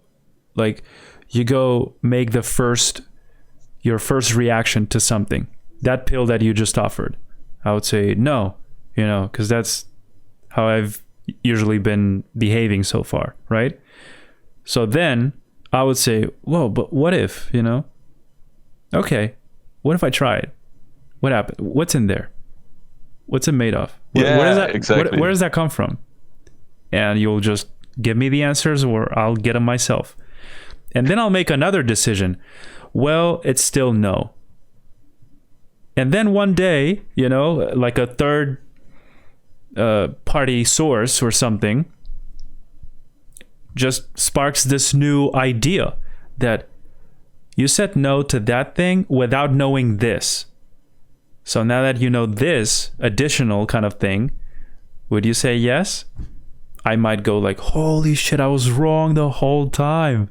like you go make your first reaction to something. That pill that you just offered, I would say no, you know, because that's how I've usually been behaving so far, right? So then I would say, whoa, but what if, you know? Okay, what if I try it? What happened? What's in there? What's it made of? Yeah, where does that, exactly. where does that come from? And you'll just give me the answers or I'll get them myself. And then I'll make another decision. Well, it's still no. And then one day, you know, like a third party source or something just sparks this new idea that you said no to that thing without knowing this. So now that you know this additional kind of thing, would you say yes? I might go like, holy shit, I was wrong the whole time.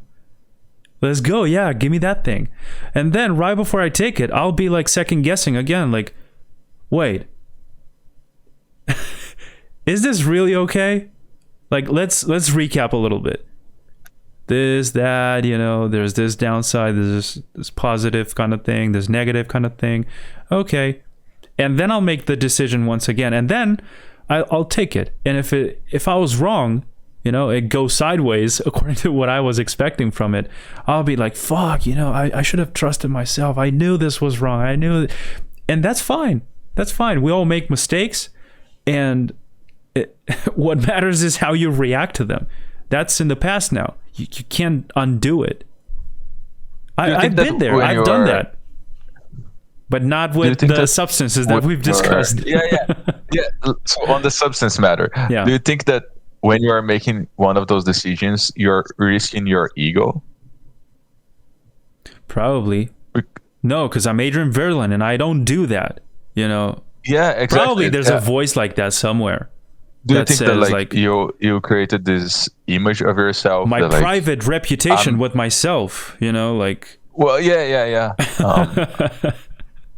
Let's go. Yeah, give me that thing. And then right before I take it, I'll be like second guessing again. Like, wait, is this really okay? Like, let's recap a little bit. This, that, you know, there's this downside, there's this positive kind of thing, this negative kind of thing. Okay. And then I'll make the decision once again. And then I'll take it. And if I was wrong, you know, it goes sideways according to what I was expecting from it, I'll be like, fuck, you know, I should have trusted myself. I knew this was wrong. I knew it. And that's fine. That's fine. We all make mistakes. And what matters is how you react to them. That's in the past now. You can't undo it. I've been there. I've done that. But not with the substances that we've discussed. Yeah. So on the substance matter, yeah. Do you think that when you are making one of those decisions, you're risking your ego? Probably. No, because I'm Adrian Virlan and I don't do that. You know. Yeah, exactly. Probably there's a voice like that somewhere. Do you think that like you created this image of yourself? My that, private reputation with myself, you know, like. Well, yeah.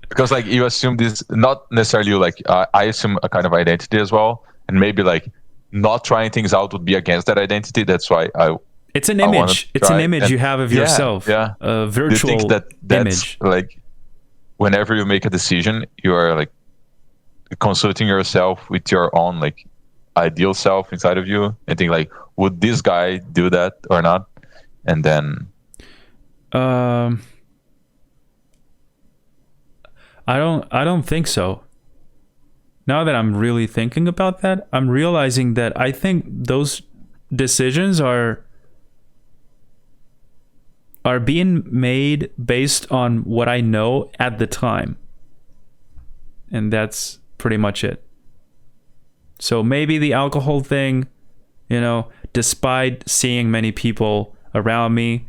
Because like you assume this, not necessarily like I assume a kind of identity as well, and maybe like not trying things out would be against that identity. That's why it's an image. It's an image you have of yourself. Yeah. A virtual Do you think that's image. Like whenever you make a decision, you are like consulting yourself with your own like ideal self inside of you and think like, would this guy do that or not? And then I don't think so. Now that I'm really thinking about that, I'm realizing that I think those decisions are being made based on what I know at the time. And that's pretty much it. So maybe the alcohol thing, you know, despite seeing many people around me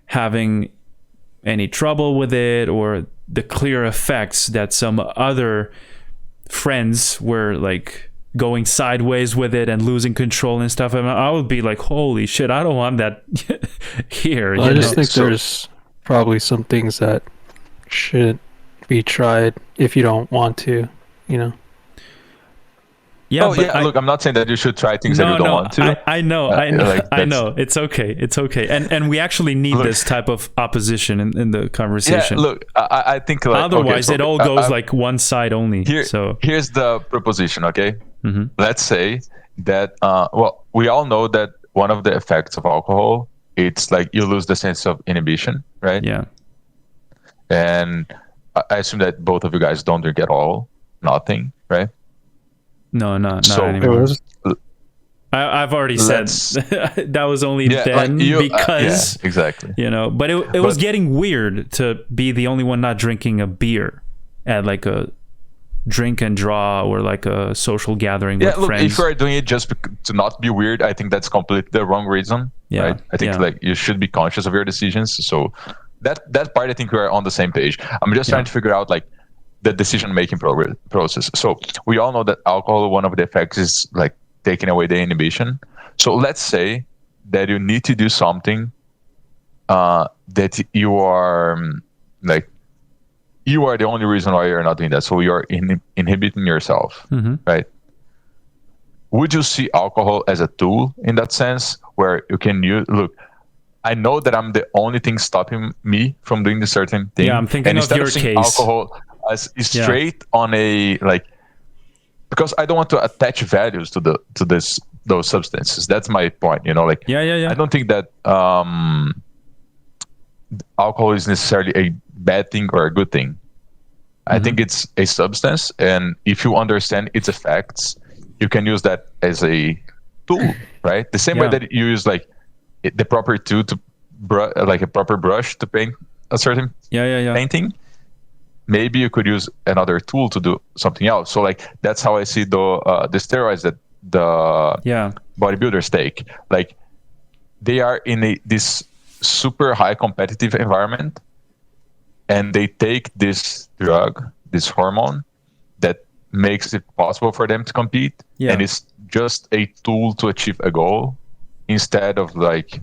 having any trouble with it or the clear effects that some other friends were like going sideways with it and losing control and stuff, and I would be like, holy shit, I don't want that here. I just think there's probably some things that shouldn't be tried if you don't want to, you know. Yeah, look, I'm not saying that you should try things that you don't want to. I know. I know. It's okay. And we actually need this type of opposition in the conversation. Yeah, look, I think like, otherwise it all goes like one side only. So here's the proposition, okay? Mm-hmm. Let's say that well, we all know that one of the effects of alcohol, it's like you lose the sense of inhibition, right? Yeah. And I assume that both of you guys don't drink at all, nothing, right? No, not anymore. I've already said that was only then because exactly. But it was getting weird to be the only one not drinking a beer at like a drink and draw or like a social gathering with friends. If you're doing it just to not be weird, I think that's completely the wrong reason. Right? I think like you should be conscious of your decisions. So that part, I think we're on the same page. I'm just trying to figure out like the decision-making process. So we all know that alcohol, one of the effects is like taking away the inhibition. So let's say that you need to do something that you are like, you are the only reason why you're not doing that. So you're inhibiting yourself, right? Would you see alcohol as a tool in that sense, where you can use, look, I know that I'm the only thing stopping me from doing this certain thing. Yeah, I'm thinking of your case. Alcohol as straight on a like, because I don't want to attach values to those substances. That's my point. Like I don't think that alcohol is necessarily a bad thing or a good thing. I think it's a substance, and if you understand its effects, you can use that as a tool, right? The same way that you use like the proper tool to like a proper brush to paint a certain painting. Maybe you could use another tool to do something else. So like that's how I see the steroids that the bodybuilders take. Like they are in this super high competitive environment, and they take this drug, this hormone that makes it possible for them to compete, and it's just a tool to achieve a goal instead of like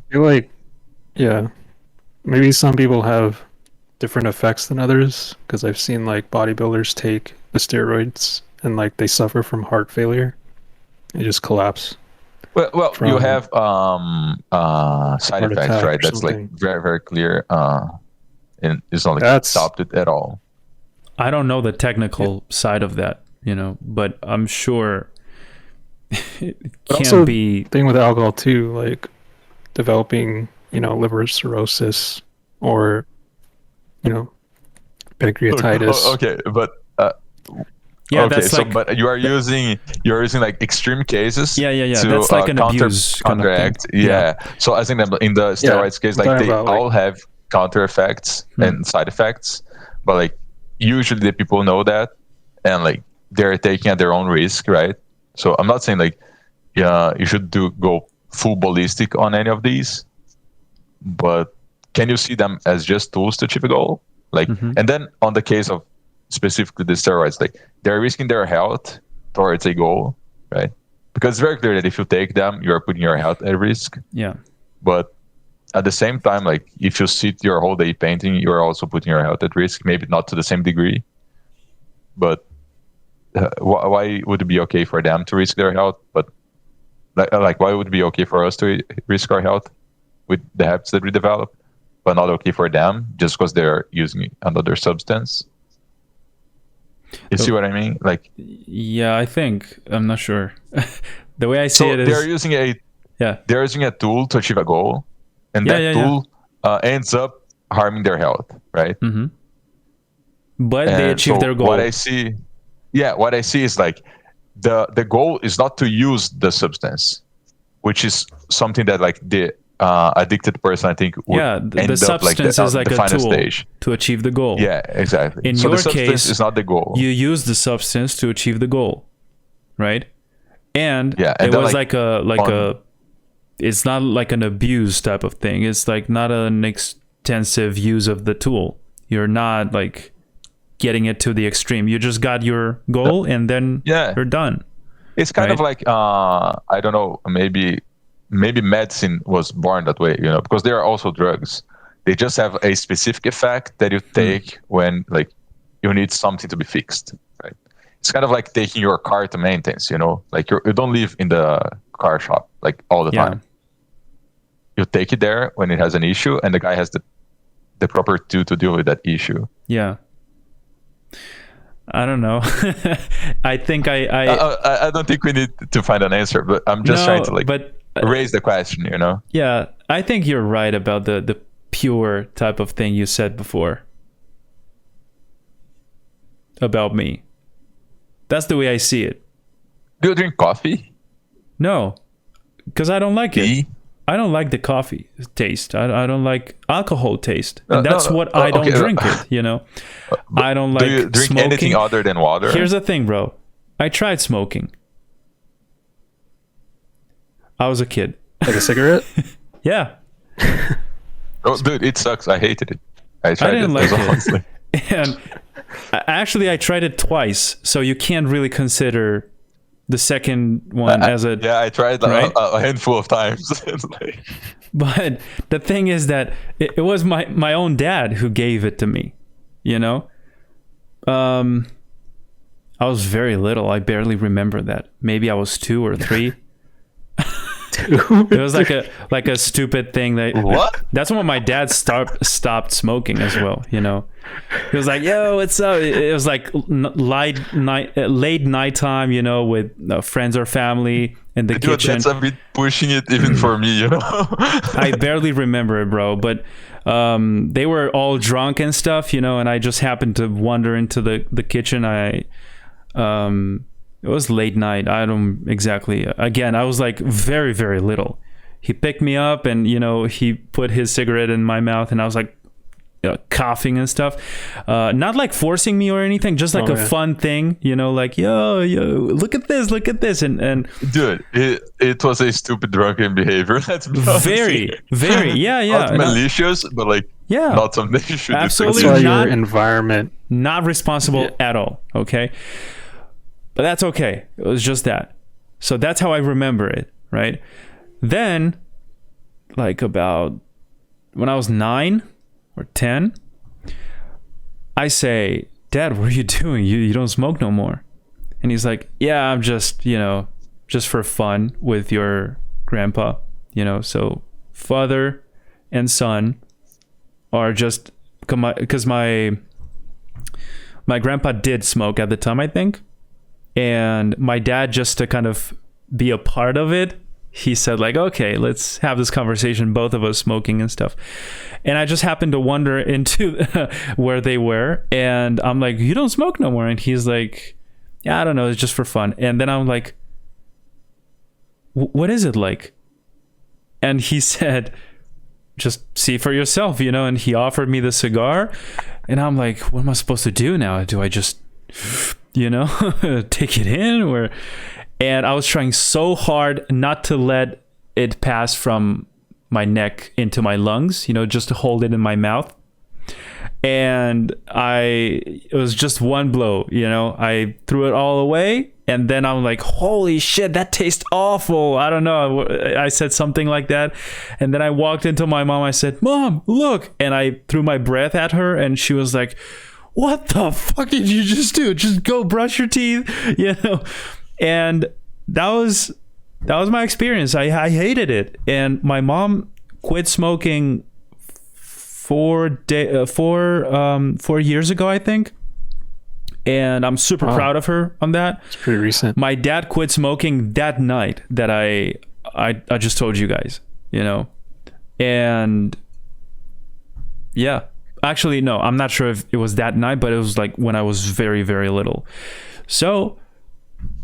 maybe some people have different effects than others, because I've seen like bodybuilders take the steroids and like they suffer from heart failure. They just collapse. Well, you have side effects, right? That's like very, very clear. And it's not like stopped it at all. I don't know the technical side of that, but I'm sure it can be. Thing with alcohol too, like developing, liver cirrhosis or, pancreatitis. Okay, but that's like, but you're using like extreme cases. To, that's like an abuse counteract. So I think that in the steroids case, like they all have counter effects and side effects, but like usually the people know that, and like they're taking at their own risk, right? So I'm not saying like you should go full ballistic on any of these, but can you see them as just tools to achieve a goal? Like, and then on the case of specifically the steroids, like they're risking their health towards a goal, right? Because it's very clear that if you take them, you're putting your health at risk. Yeah. But at the same time, like if you sit your whole day painting, you're also putting your health at risk. Maybe not to the same degree, but why would it be okay for them to risk their health? But like why would it be okay for us to risk our health with the habits that we develop, but not okay for them just because they're using another substance? You see what I mean? Like, yeah, I think, I'm not sure. The way I see it is they're using a tool to achieve a goal, and that tool ends up harming their health, right? But they achieve their goal. What I see is like the goal is not to use the substance, which is something that like the addicted person, I think, would the substance is like a tool to achieve the goal. Yeah, exactly. In so your the substance case, is not the goal. You use the substance to achieve the goal, right? And it was like it's not like an abuse type of thing. It's like not an extensive use of the tool. You're not like getting it to the extreme. You just got your goal and then you're done. It's kind of like I don't know, maybe medicine was born that way, because they are also drugs. They just have a specific effect that you take when like you need something to be fixed, right? It's kind of like taking your car to maintenance, like you don't live in the car shop like all the time. You take it there when it has an issue, and the guy has the proper tool to deal with that issue. Yeah. I don't know. I think I don't think we need to find an answer, but I'm just trying to raise the question, Yeah, I think you're right about the pure type of thing you said before about me. That's the way I see it. Do you drink coffee? No, because I don't like it. Tea? I don't like the coffee taste. I don't like alcohol taste. And No, that's no. what I don't Okay. drink it, you know. I don't like Do you drink smoking. anything other than water? Here's the thing, bro. I tried smoking. I was a kid. Like a cigarette? Yeah. Oh, dude, it sucks. I hated it. I tried didn't it. like it. Honestly. And actually, I tried it twice, so you can't really consider the second one as a. Yeah, I tried Right? a handful of times. It's like, But the thing is that it was my own dad who gave it to me. You know, I was very little. I barely remember that. Maybe I was 2 or 3. It was like a stupid thing that. what? That's when my dad stopped smoking as well. You know, he was like, "Yo, what's up?" It was like late nighttime. You know, with friends or family in the Dude, kitchen. that's a bit pushing it even for me, you know? I barely remember it, bro. But they were all drunk and stuff, you know, and I just happened to wander into the kitchen. It was late night. I don't exactly. Again, I was like very, very little. He picked me up and, you know, he put his cigarette in my mouth and I was like coughing and stuff. Not like forcing me or anything, just like a fun thing, you know, like, yo, look at this. And Dude, it was a stupid drunken behavior. Let's be honest. very, yeah. Not malicious, but like, yeah, not something you should absolutely do. That's why not, your environment. Not responsible at all. Okay. But that's okay. It was just that. So that's how I remember it, right? Then, like about when I was 9 or 10, I say, "Dad, what are you doing? You don't smoke no more." And he's like, "Yeah, I'm just, you know, just for fun with your grandpa, you know." So father and son are just, because my grandpa did smoke at the time, I think. And my dad, just to kind of be a part of it, he said like, "Okay, let's have this conversation, both of us smoking and stuff." And I just happened to wander into where they were. And I'm like, "You don't smoke no more." And he's like, "Yeah, I don't know. It's just for fun." And then I'm like, "What is it like?" And he said, "Just see for yourself, you know." And he offered me the cigar. And I'm like, "What am I supposed to do now? Do I just, you know, take it in?" And I was trying so hard not to let it pass from my neck into my lungs, you know, just to hold it in my mouth. And it was just one blow, you know, I threw it all away. And then I'm like, "Holy shit, that tastes awful." I don't know. I said something like that. And then I walked into my mom. I said, "Mom, look." And I threw my breath at her and she was like, "What the fuck did you just do? Just go brush your teeth," you know? And that was my experience. I hated it. And my mom quit smoking 4 years ago, I think. And I'm super proud of her on that. It's pretty recent. My dad quit smoking that night that I just told you guys, you know? And yeah. Actually, no, I'm not sure if it was that night, but it was like when I was very, very little. So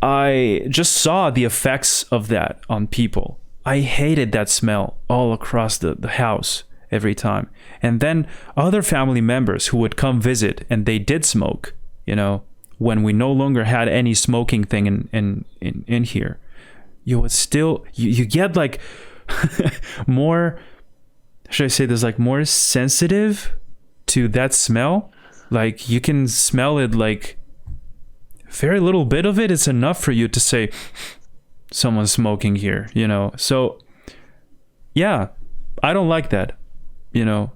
I just saw the effects of that on people. I hated that smell all across the house every time. And then other family members who would come visit and they did smoke, you know, when we no longer had any smoking thing in here, you would still, you get like more, should I say this, like more sensitive to that smell. Like you can smell it, like very little bit of it is enough for you to say someone's smoking here, you know? So yeah, I don't like that, you know?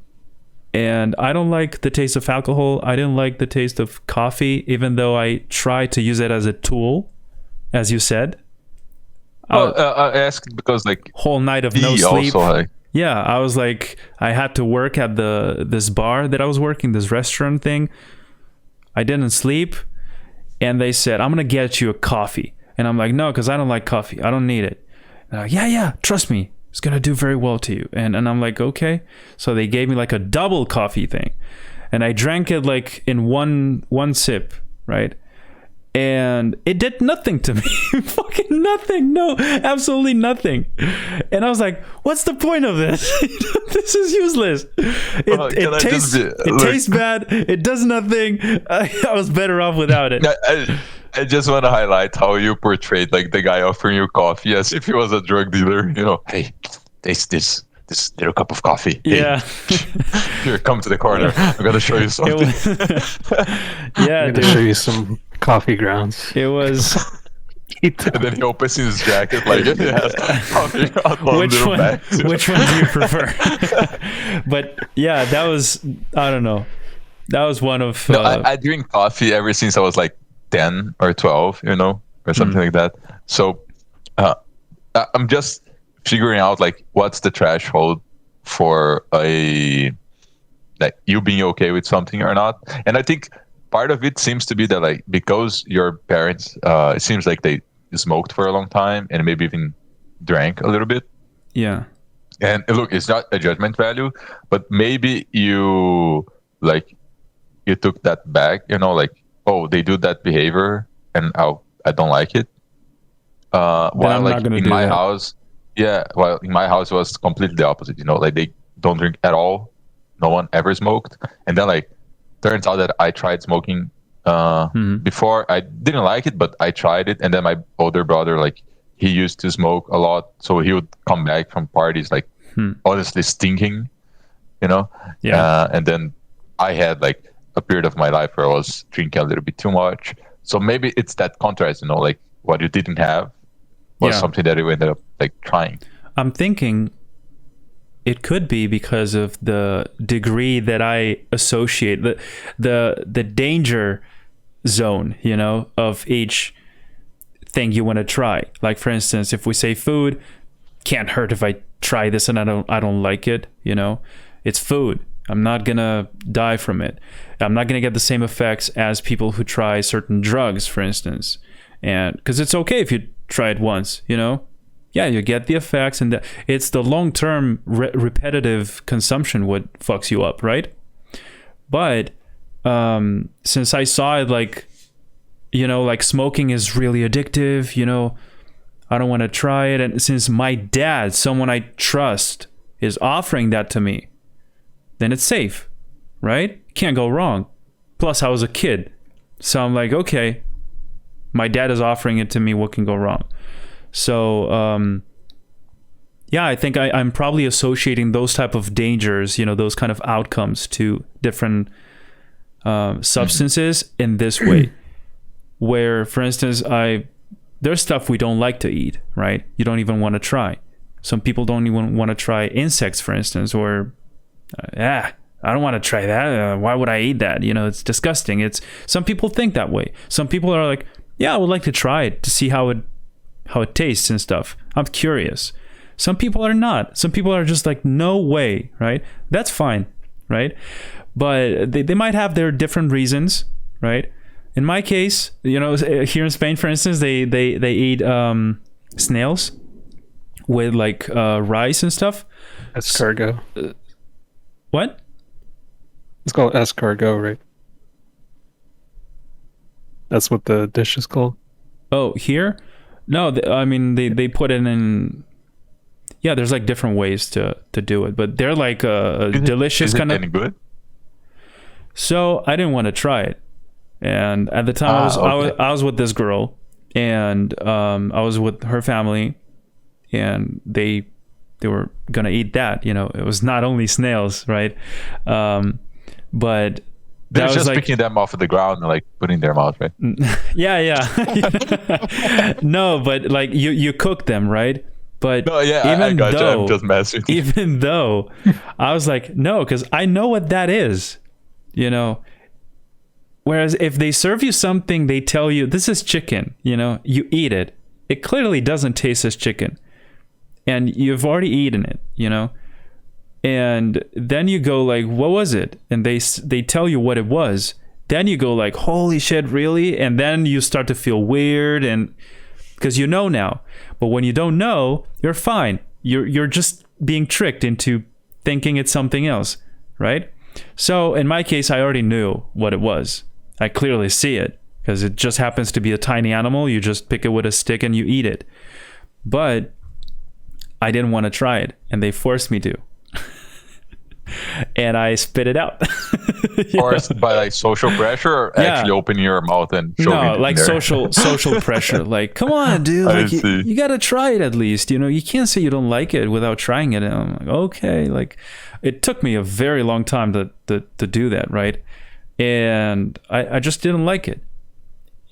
And I don't like the taste of alcohol. I didn't like the taste of coffee, even though I tried to use it as a tool, as you said. I asked because like whole night of no sleep. Also, like, yeah, I was like, I had to work at this bar that I was working, this restaurant thing. I didn't sleep, and they said, "I'm gonna get you a coffee," and I'm like, "No, because I don't like coffee. I don't need it." And like, yeah, trust me, it's gonna do very well to you. And I'm like, okay. So they gave me like a double coffee thing, and I drank it like in one sip, right? and it did nothing to me. Fucking nothing. No, absolutely nothing. And I was like, what's the point of this? This is useless. It tastes bad. It does nothing. I was better off without it. I just want to highlight how you portrayed like the guy offering you coffee as if he was a drug dealer. You know, hey, taste this little cup of coffee. Yeah. Hey, here, come to the corner. I'm gonna show you something. Yeah, I'm gonna show you some coffee grounds. It was. And then he opens his jacket like it has coffee on which one do you prefer? But yeah, that was, I don't know. That was one of. No, I drink coffee ever since I was like 10 or 12, you know, or something like that. So I'm just figuring out like what's the threshold for like you being okay with something or not. And I think part of it seems to be that like because your parents it seems like they smoked for a long time and maybe even drank a little bit. Yeah. And look, it's not a judgment value, but maybe you took that back, you know, like, oh, they do that behavior and I don't like it. While like in my house, well, in my house it was completely the opposite, you know, like they don't drink at all. No one ever smoked. And then like turns out that I tried smoking before. I didn't like it, but I tried it. And then my older brother, like he used to smoke a lot. So he would come back from parties like honestly stinking, you know? Yeah. And then I had like a period of my life where I was drinking a little bit too much. So maybe it's that contrast, you know, like what you didn't have was something that you ended up like trying. I'm thinking it could be because of the degree that I associate the danger zone, you know, of each thing you want to try. Like for instance, if we say food, can't hurt if I try this and I don't like it, you know, it's food. I'm not gonna die from it. I'm not gonna get the same effects as people who try certain drugs, for instance. And because it's okay if you try it once, you know, yeah, you get the effects, and it's the long-term repetitive consumption what fucks you up, right? But since I saw it, like, you know, like smoking is really addictive, you know, I don't want to try it. And since my dad, someone I trust, is offering that to me, then it's safe, right? Can't go wrong. Plus, I was a kid, so I'm like, okay, my dad is offering it to me. What can go wrong? So, yeah, I think I'm probably associating those type of dangers, you know, those kind of outcomes to different substances in this way. Where, for instance, there's stuff we don't like to eat, right? You don't even want to try. Some people don't even want to try insects, for instance, or I don't want to try that. Why would I eat that? You know, it's disgusting. Some people think that way. Some people are like, yeah, I would like to try it to see how it tastes and stuff. I'm curious. Some people are not. Some people are just like, no way, right? That's fine, right? But they might have their different reasons, right? In my case, you know, here in Spain, for instance, they eat snails with like rice and stuff. Escargot. What? It's called escargot, right? That's what the dish is called. Oh, here? No, I mean they put it in. Yeah, there's like different ways to do it, but they're like a delicious kind of. Is it any good? So I didn't want to try it, and at the time I was with this girl, and I was with her family, and they were gonna eat that. You know, it was not only snails, right? But they're just like, picking them off of the ground and like putting in their mouth, right? Yeah. No, but like you cook them, right? But no, yeah, I got you. I'm just messing. Even though I was like, no, because I know what that is, you know. Whereas if they serve you something, they tell you this is chicken, you know, you eat it. It clearly doesn't taste as chicken, and you've already eaten it, you know. And then you go like, what was it? And they tell you what it was. Then you go like, holy shit, really? And then you start to feel weird, and because you know now. But when you don't know, you're fine. You're just being tricked into thinking it's something else, right? So in my case, I already knew what it was. I clearly see it because it just happens to be a tiny animal. You just pick it with a stick and you eat it. But I didn't want to try it, and they forced me to. And I spit it out. Forced by like social pressure, or actually opening your mouth and shoving it like in there? social pressure. Like, come on, dude, like you gotta try it at least. You can't say you don't like it without trying it. And I'm like, okay. Like, it took me a very long time to do that, right? And I just didn't like it.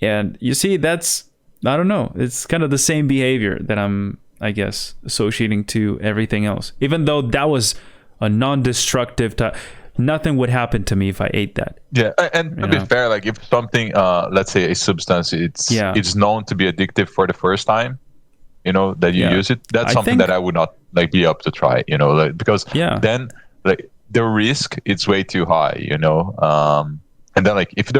And you see, that's, I don't know, it's kind of the same behavior that I'm, I guess, associating to everything else. Even though that was a non-destructive type, nothing would happen to me if I ate that. Yeah, and to be fair, like if something, let's say a substance, it's known to be addictive for the first time, that you use it, that's something that I would not like be up to try, like, because then like the risk it's way too high, and then like if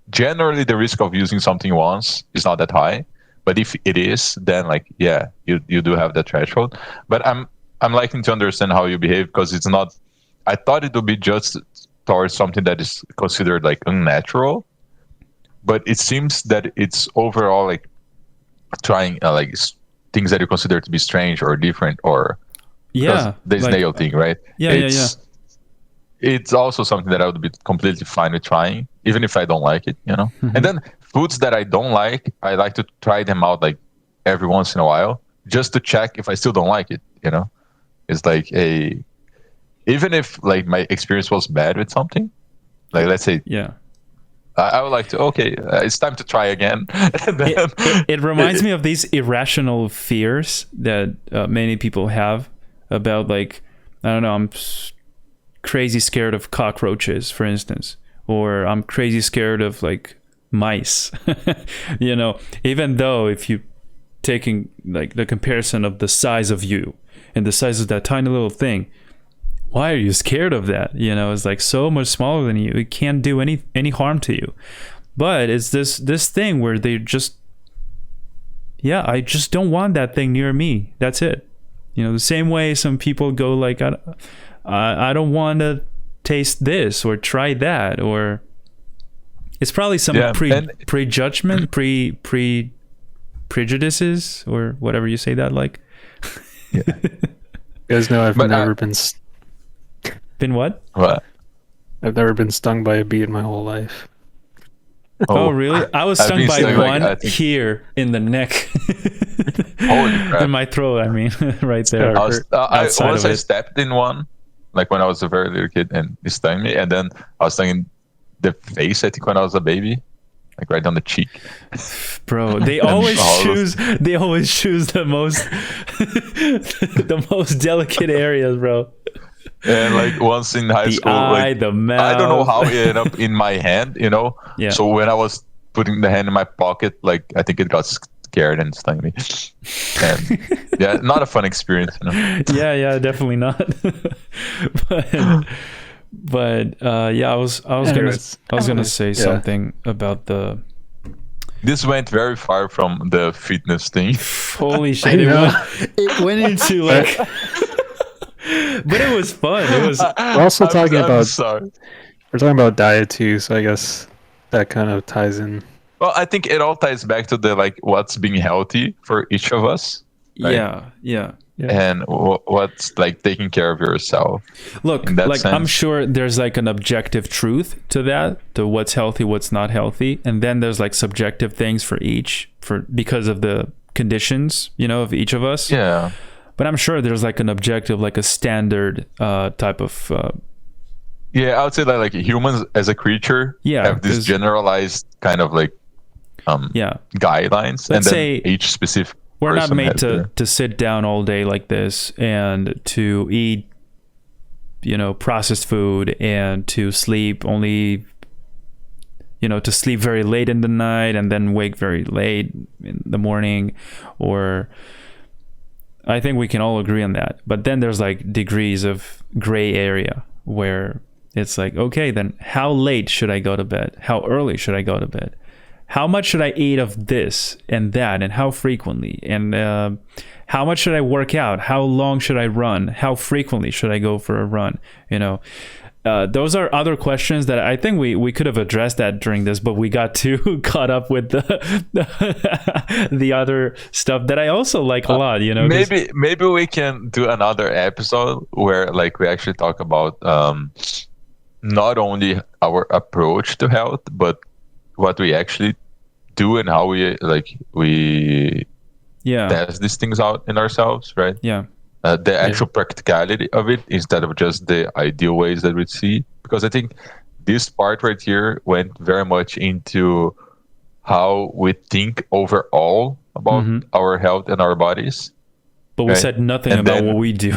generally the risk of using something once is not that high, but if it is, then like you do have that threshold. But I'm liking to understand how you behave, because it's not, I thought it would be just towards something that is considered like unnatural, but it seems that it's overall like trying like things that you consider to be strange or different, or there's nail thing, right? It's also something that I would be completely fine with trying, even if I don't like it, And then foods that I don't like, I like to try them out like every once in a while, just to check if I still don't like it, It's like even if like my experience was bad with something, like let's say, I would like to, it's time to try again. And then, it reminds me of these irrational fears that many people have about, like, I don't know, I'm crazy scared of cockroaches, for instance, or I'm crazy scared of like mice, even though if you taking like the comparison of the size of you and the size of that tiny little thing, why are you scared of that? It's like so much smaller than you. It can't do any harm to you. But it's this thing where they just, I just don't want that thing near me. That's it. The same way some people go like, I don't want to taste this or try that, or it's probably some prejudgment, prejudices, or whatever you say that like. You guys know I've never been what? I've never been stung by a bee in my whole life. Oh really? I was stung by one here in the neck. Holy crap. In my throat, I mean, right there. I stepped in one, like when I was a very little kid, and it stung me, and then I was stung in the face, I think, when I was a baby, like right on the cheek. Bro, they always choose the most the most delicate areas, bro. And like once in high school, eye, the mouth. I don't know how it ended up in my hand, Yeah. So when I was putting the hand in my pocket, like I think it got scared and stung me. And not a fun experience. Yeah, definitely not. but I was gonna say something about the. This went very far from the fitness thing. Holy shit! It went into like. But it was fun. It was. We're also talking we're talking about diet too, so I guess that kind of ties in. Well, I think it all ties back to the like what's being healthy for each of us. Right? Yeah. And what's like taking care of yourself. Look, like sense. I'm sure there's like an objective truth to that, to what's healthy, what's not healthy, and then there's like subjective things for each, because of the conditions, of each of us. Yeah. But I'm sure there's like an objective, like a standard type of. I would say that like humans as a creature have this generalized kind of like guidelines, and then each specific. We're not made to sit down all day like this and to eat, processed food, and to sleep only, to sleep very late in the night and then wake very late in the morning, or. I think we can all agree on that. But then there's like degrees of gray area where it's like, okay, then how late should I go to bed? How early should I go to bed? How much should I eat of this and that, and how frequently? And how much should I work out? How long should I run? How frequently should I go for a run? those are other questions that I think we could have addressed that during this, but we got too caught up with the other stuff that I also like a lot. Maybe we can do another episode where like we actually talk about not only our approach to health, but what we actually do and how we test these things out in ourselves, right? Yeah. The actual practicality of it instead of just the ideal ways that we see. Because I think this part right here went very much into how we think overall about our health and our bodies. But we said nothing about what we do.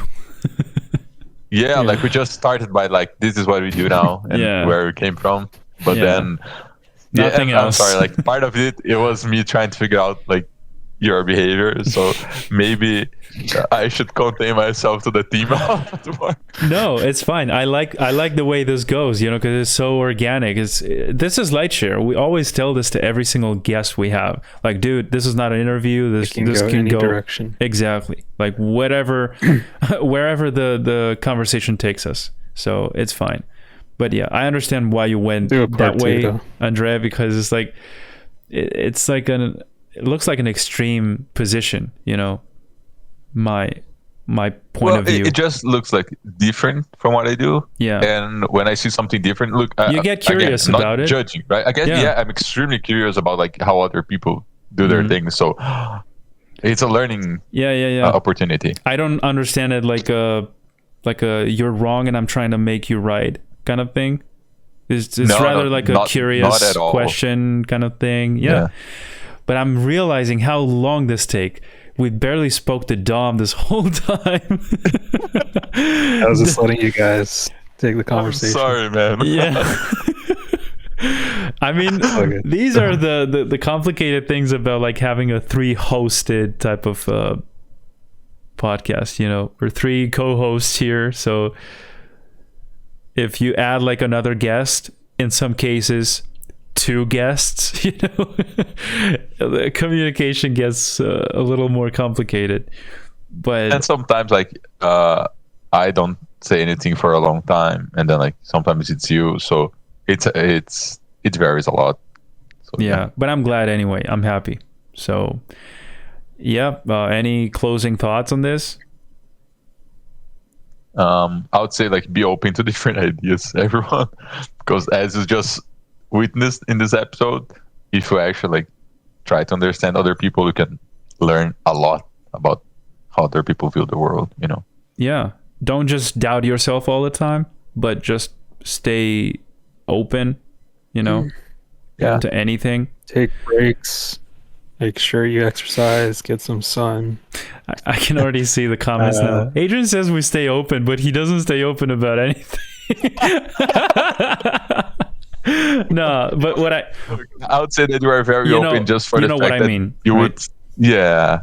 Yeah, like we just started by like, this is what we do now and where we came from. But then nothing else. I'm sorry, like part of it was me trying to figure out like your behavior. So maybe I should contain myself to the theme of more. No, it's fine. I like the way this goes, because it's so organic. This is LightShare. We always tell this to every single guest we have. Like, dude, this is not an interview. This can go direction. Exactly. Like whatever, wherever the conversation takes us. So it's fine. But yeah, I understand why you went that way, Andrea, because it's like it looks like an extreme position, my point of view. It just looks like different from what I do. Yeah. And when I see something different, look, you get curious again, about not it. Judging, right? I guess, I'm extremely curious about like how other people do their things. So it's a learning opportunity. I don't understand it like a you're wrong and I'm trying to make you right kind of thing. It's rather like a curious question kind of thing. Yeah. But I'm realizing how long this take. We barely spoke to Dom this whole time. I was just letting you guys take the conversation. I'm sorry, man. Yeah. I mean, these are the complicated things about like having a 3-hosted type of podcast, We're 3 co-hosts here. So if you add like another guest, in some cases 2 guests, the communication gets a little more complicated. And sometimes like I don't say anything for a long time, and then like sometimes it's you, so it varies a lot. So, but I'm glad anyway. I'm happy. So any closing thoughts on this? I would say like be open to different ideas, everyone, because as is just witnessed in this episode, if you actually like try to understand other people, you can learn a lot about how other people view the world. Don't just doubt yourself all the time, but just stay open to anything. Take breaks, make sure you exercise, get some sun. I can already see the comments now. Adrian says we stay open, but he doesn't stay open about anything. No, but what I would say that you are very open just for the fact that you would. Yeah.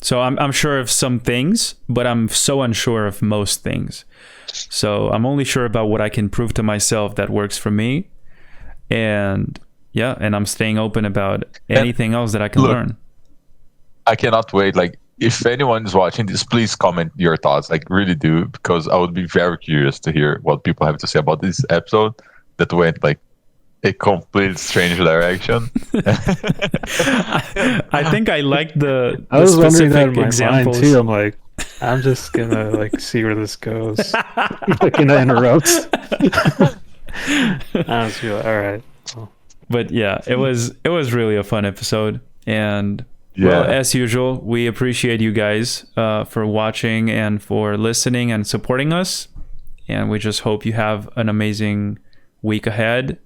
So I'm sure of some things, but I'm so unsure of most things. So I'm only sure about what I can prove to myself that works for me, and I'm staying open about anything else that I can learn. I cannot wait. Like, if anyone is watching this, please comment your thoughts. Like, really do, because I would be very curious to hear what people have to say about this episode that went like a complete strange direction. I think I like the I was wondering that in my examples. mind too. I'm like, I'm just gonna like see where this goes. Looking to interrupt. I was like, all right. Well. But it was really a fun episode, and well, as usual, we appreciate you guys for watching and for listening and supporting us, and we just hope you have an amazing week ahead.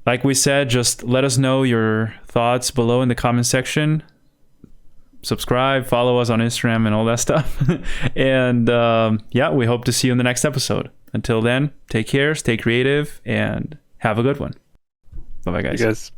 Like we said, just let us know your thoughts below in the comment section. Subscribe, follow us on Instagram and all that stuff. And we hope to see you in the next episode. Until then, take care, stay creative, and have a good one. Bye-bye, guys. You guys.